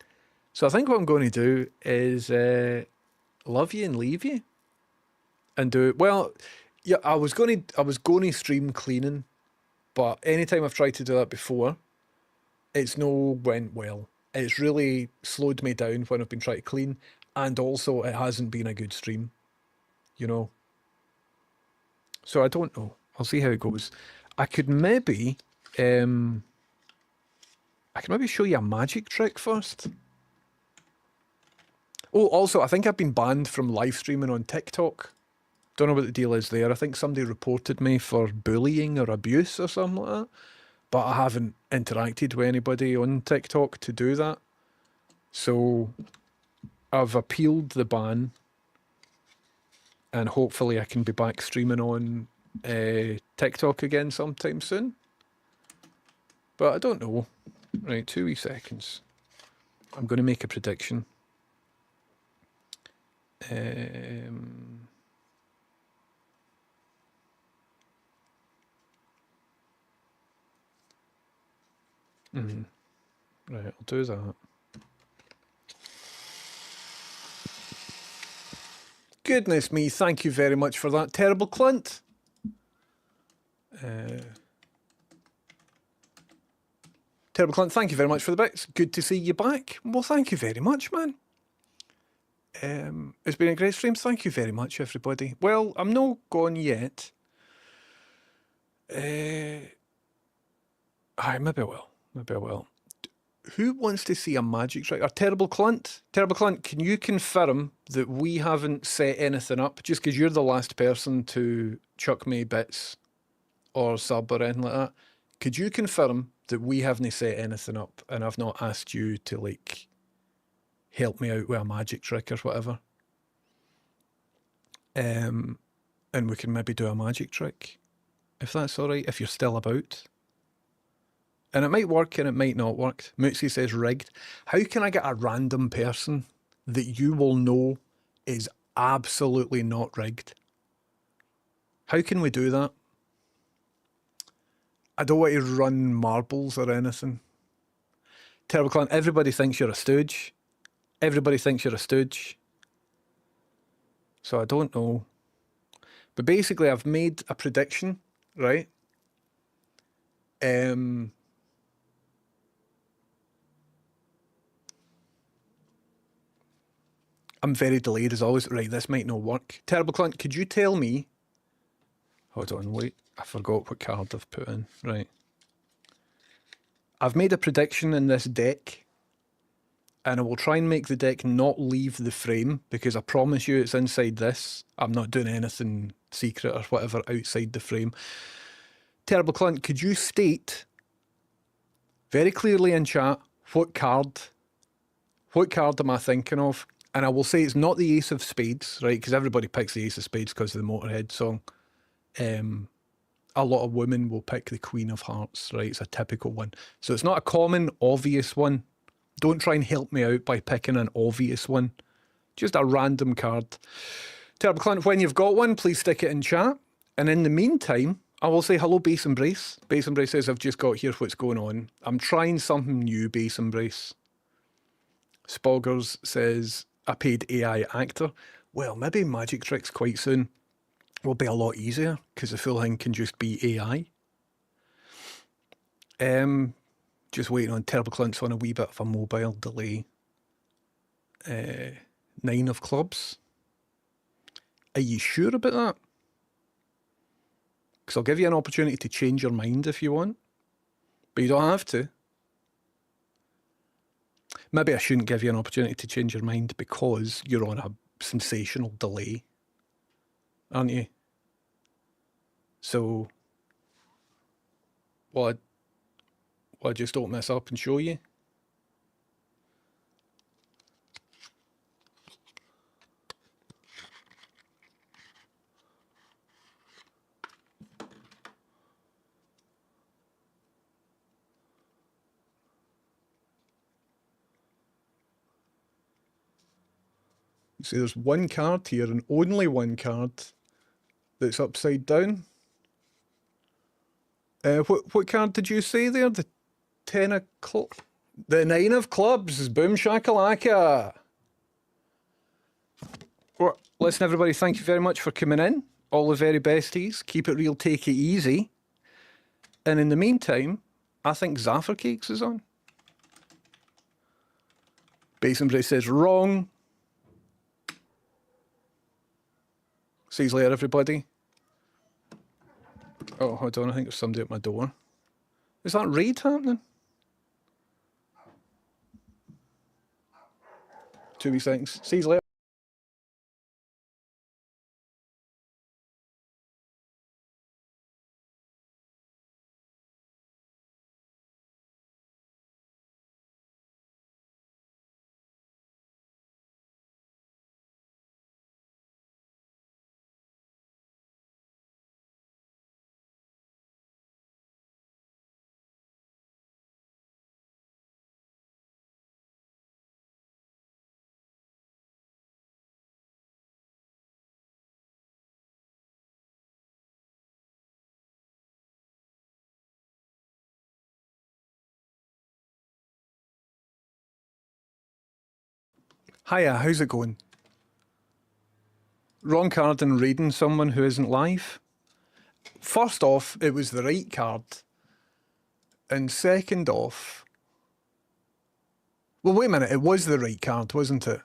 So I think what I'm going to do is love you and leave you. And do it. Well, yeah, I was going to stream cleaning, but anytime I've tried to do that before, it's no went well. It's really slowed me down when I've been trying to clean. And also it hasn't been a good stream. You know, so I don't know. I'll see how it goes. I could maybe show you a magic trick first. Oh, also, I think I've been banned from live streaming on TikTok. Don't know what the deal is there. I think somebody reported me for bullying or abuse or something like that. But I haven't interacted with anybody on TikTok to do that. So I've appealed the ban. And hopefully I can be back streaming on TikTok again sometime soon. But I don't know. Right, 2 wee seconds. I'm going to make a prediction. Right, I'll do that. Goodness me, thank you very much for that, Terrible Clint. Terrible Clint, thank you very much for the bits. Good to see you back. Well, thank you very much, man. It's been a great stream. Thank you very much, everybody. Well, I'm not gone yet. Maybe I will. Maybe I will. Who wants to see a magic trick? Or Terrible Clint? Terrible Clint, can you confirm that we haven't set anything up? Just because you're the last person to chuck me bits or sub or anything like that. Could you confirm that we haven't set anything up and I've not asked you to, like, help me out with a magic trick or whatever? And we can maybe do a magic trick, if that's all right, if you're still about. And it might work and it might not work. Mootsy says rigged. How can I get a random person that you will know is absolutely not rigged? How can we do that? I don't want to run marbles or anything. Terrible Clint, everybody thinks you're a stooge. Everybody thinks you're a stooge. So I don't know. But basically, I've made a prediction, right? I'm very delayed as always. Right, this might not work. Terrible Clint, could you tell me... Hold on, wait. I forgot what card I've put in. Right. I've made a prediction in this deck, and I will try and make the deck not leave the frame, because I promise you it's inside this. I'm not doing anything secret or whatever outside the frame. Terrible Clint, could you state very clearly in chat what card am I thinking of? And I will say it's not the Ace of Spades, right? Because everybody picks the Ace of Spades because of the Motorhead song. A lot of women will pick the Queen of Hearts, right? It's a typical one. So it's not a common, obvious one. Don't try and help me out by picking an obvious one. Just a random card. Terrible Clint, when you've got one, please stick it in chat. And in the meantime, I will say hello, Base Embrace. Base Embrace says, I've just got here what's going on. I'm trying something new, Base Embrace. Spoggers says, a paid AI actor. Well, maybe Magic Tricks quite soon will be a lot easier because the full thing can just be AI. Just waiting on Terrible Clint's on a wee bit of a mobile delay. 9 of clubs. Are you sure about that? Because I'll give you an opportunity to change your mind if you want. But you don't have to. Maybe I shouldn't give you an opportunity to change your mind because you're on a sensational delay. Aren't you? So, will I just open this up and show you? See, there's one card here and only one card that's upside down. What card did you say there? The 10 of clubs? The 9 of clubs. Boom shakalaka. Well, listen, everybody, thank you very much for coming in. All the very besties. Keep it real, take it easy. And in the meantime, I think Zaffer Cakes is on. Base Embrace says wrong. See you later, everybody. Oh, hold on, I think there's somebody at my door. Is that raid happening? 2 wee seconds. See you later. Hiya, how's it going? Wrong card and raiding someone who isn't live. First off, it was the right card. And second off... Well, wait a minute, it was the right card, wasn't it?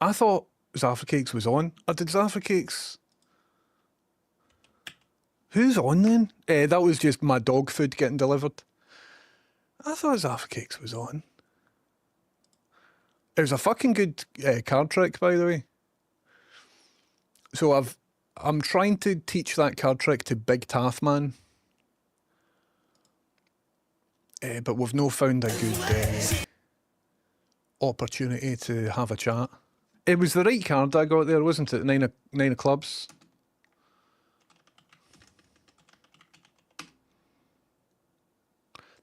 I thought Zaffer Cakes was on. Or did Zaffer Cakes... Who's on then? That was just my dog food getting delivered. I thought Zaffer Cakes was on. It was a fucking good card trick, by the way. So I'm trying to teach that card trick to Big Taffman. But we've no found a good opportunity to have a chat. It was the right card I got there, wasn't it? Nine of clubs.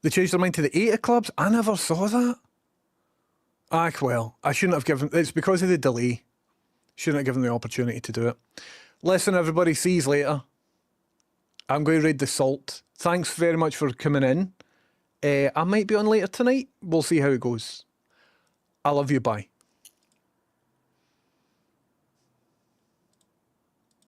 They changed their mind to the 8 of clubs? I never saw that. Ah, well, I shouldn't have given... It's because of the delay. Shouldn't have given the opportunity to do it. Listen, everybody, see you later. I'm going to raid the Salt. Thanks very much for coming in. I might be on later tonight. We'll see how it goes. I love you. Bye.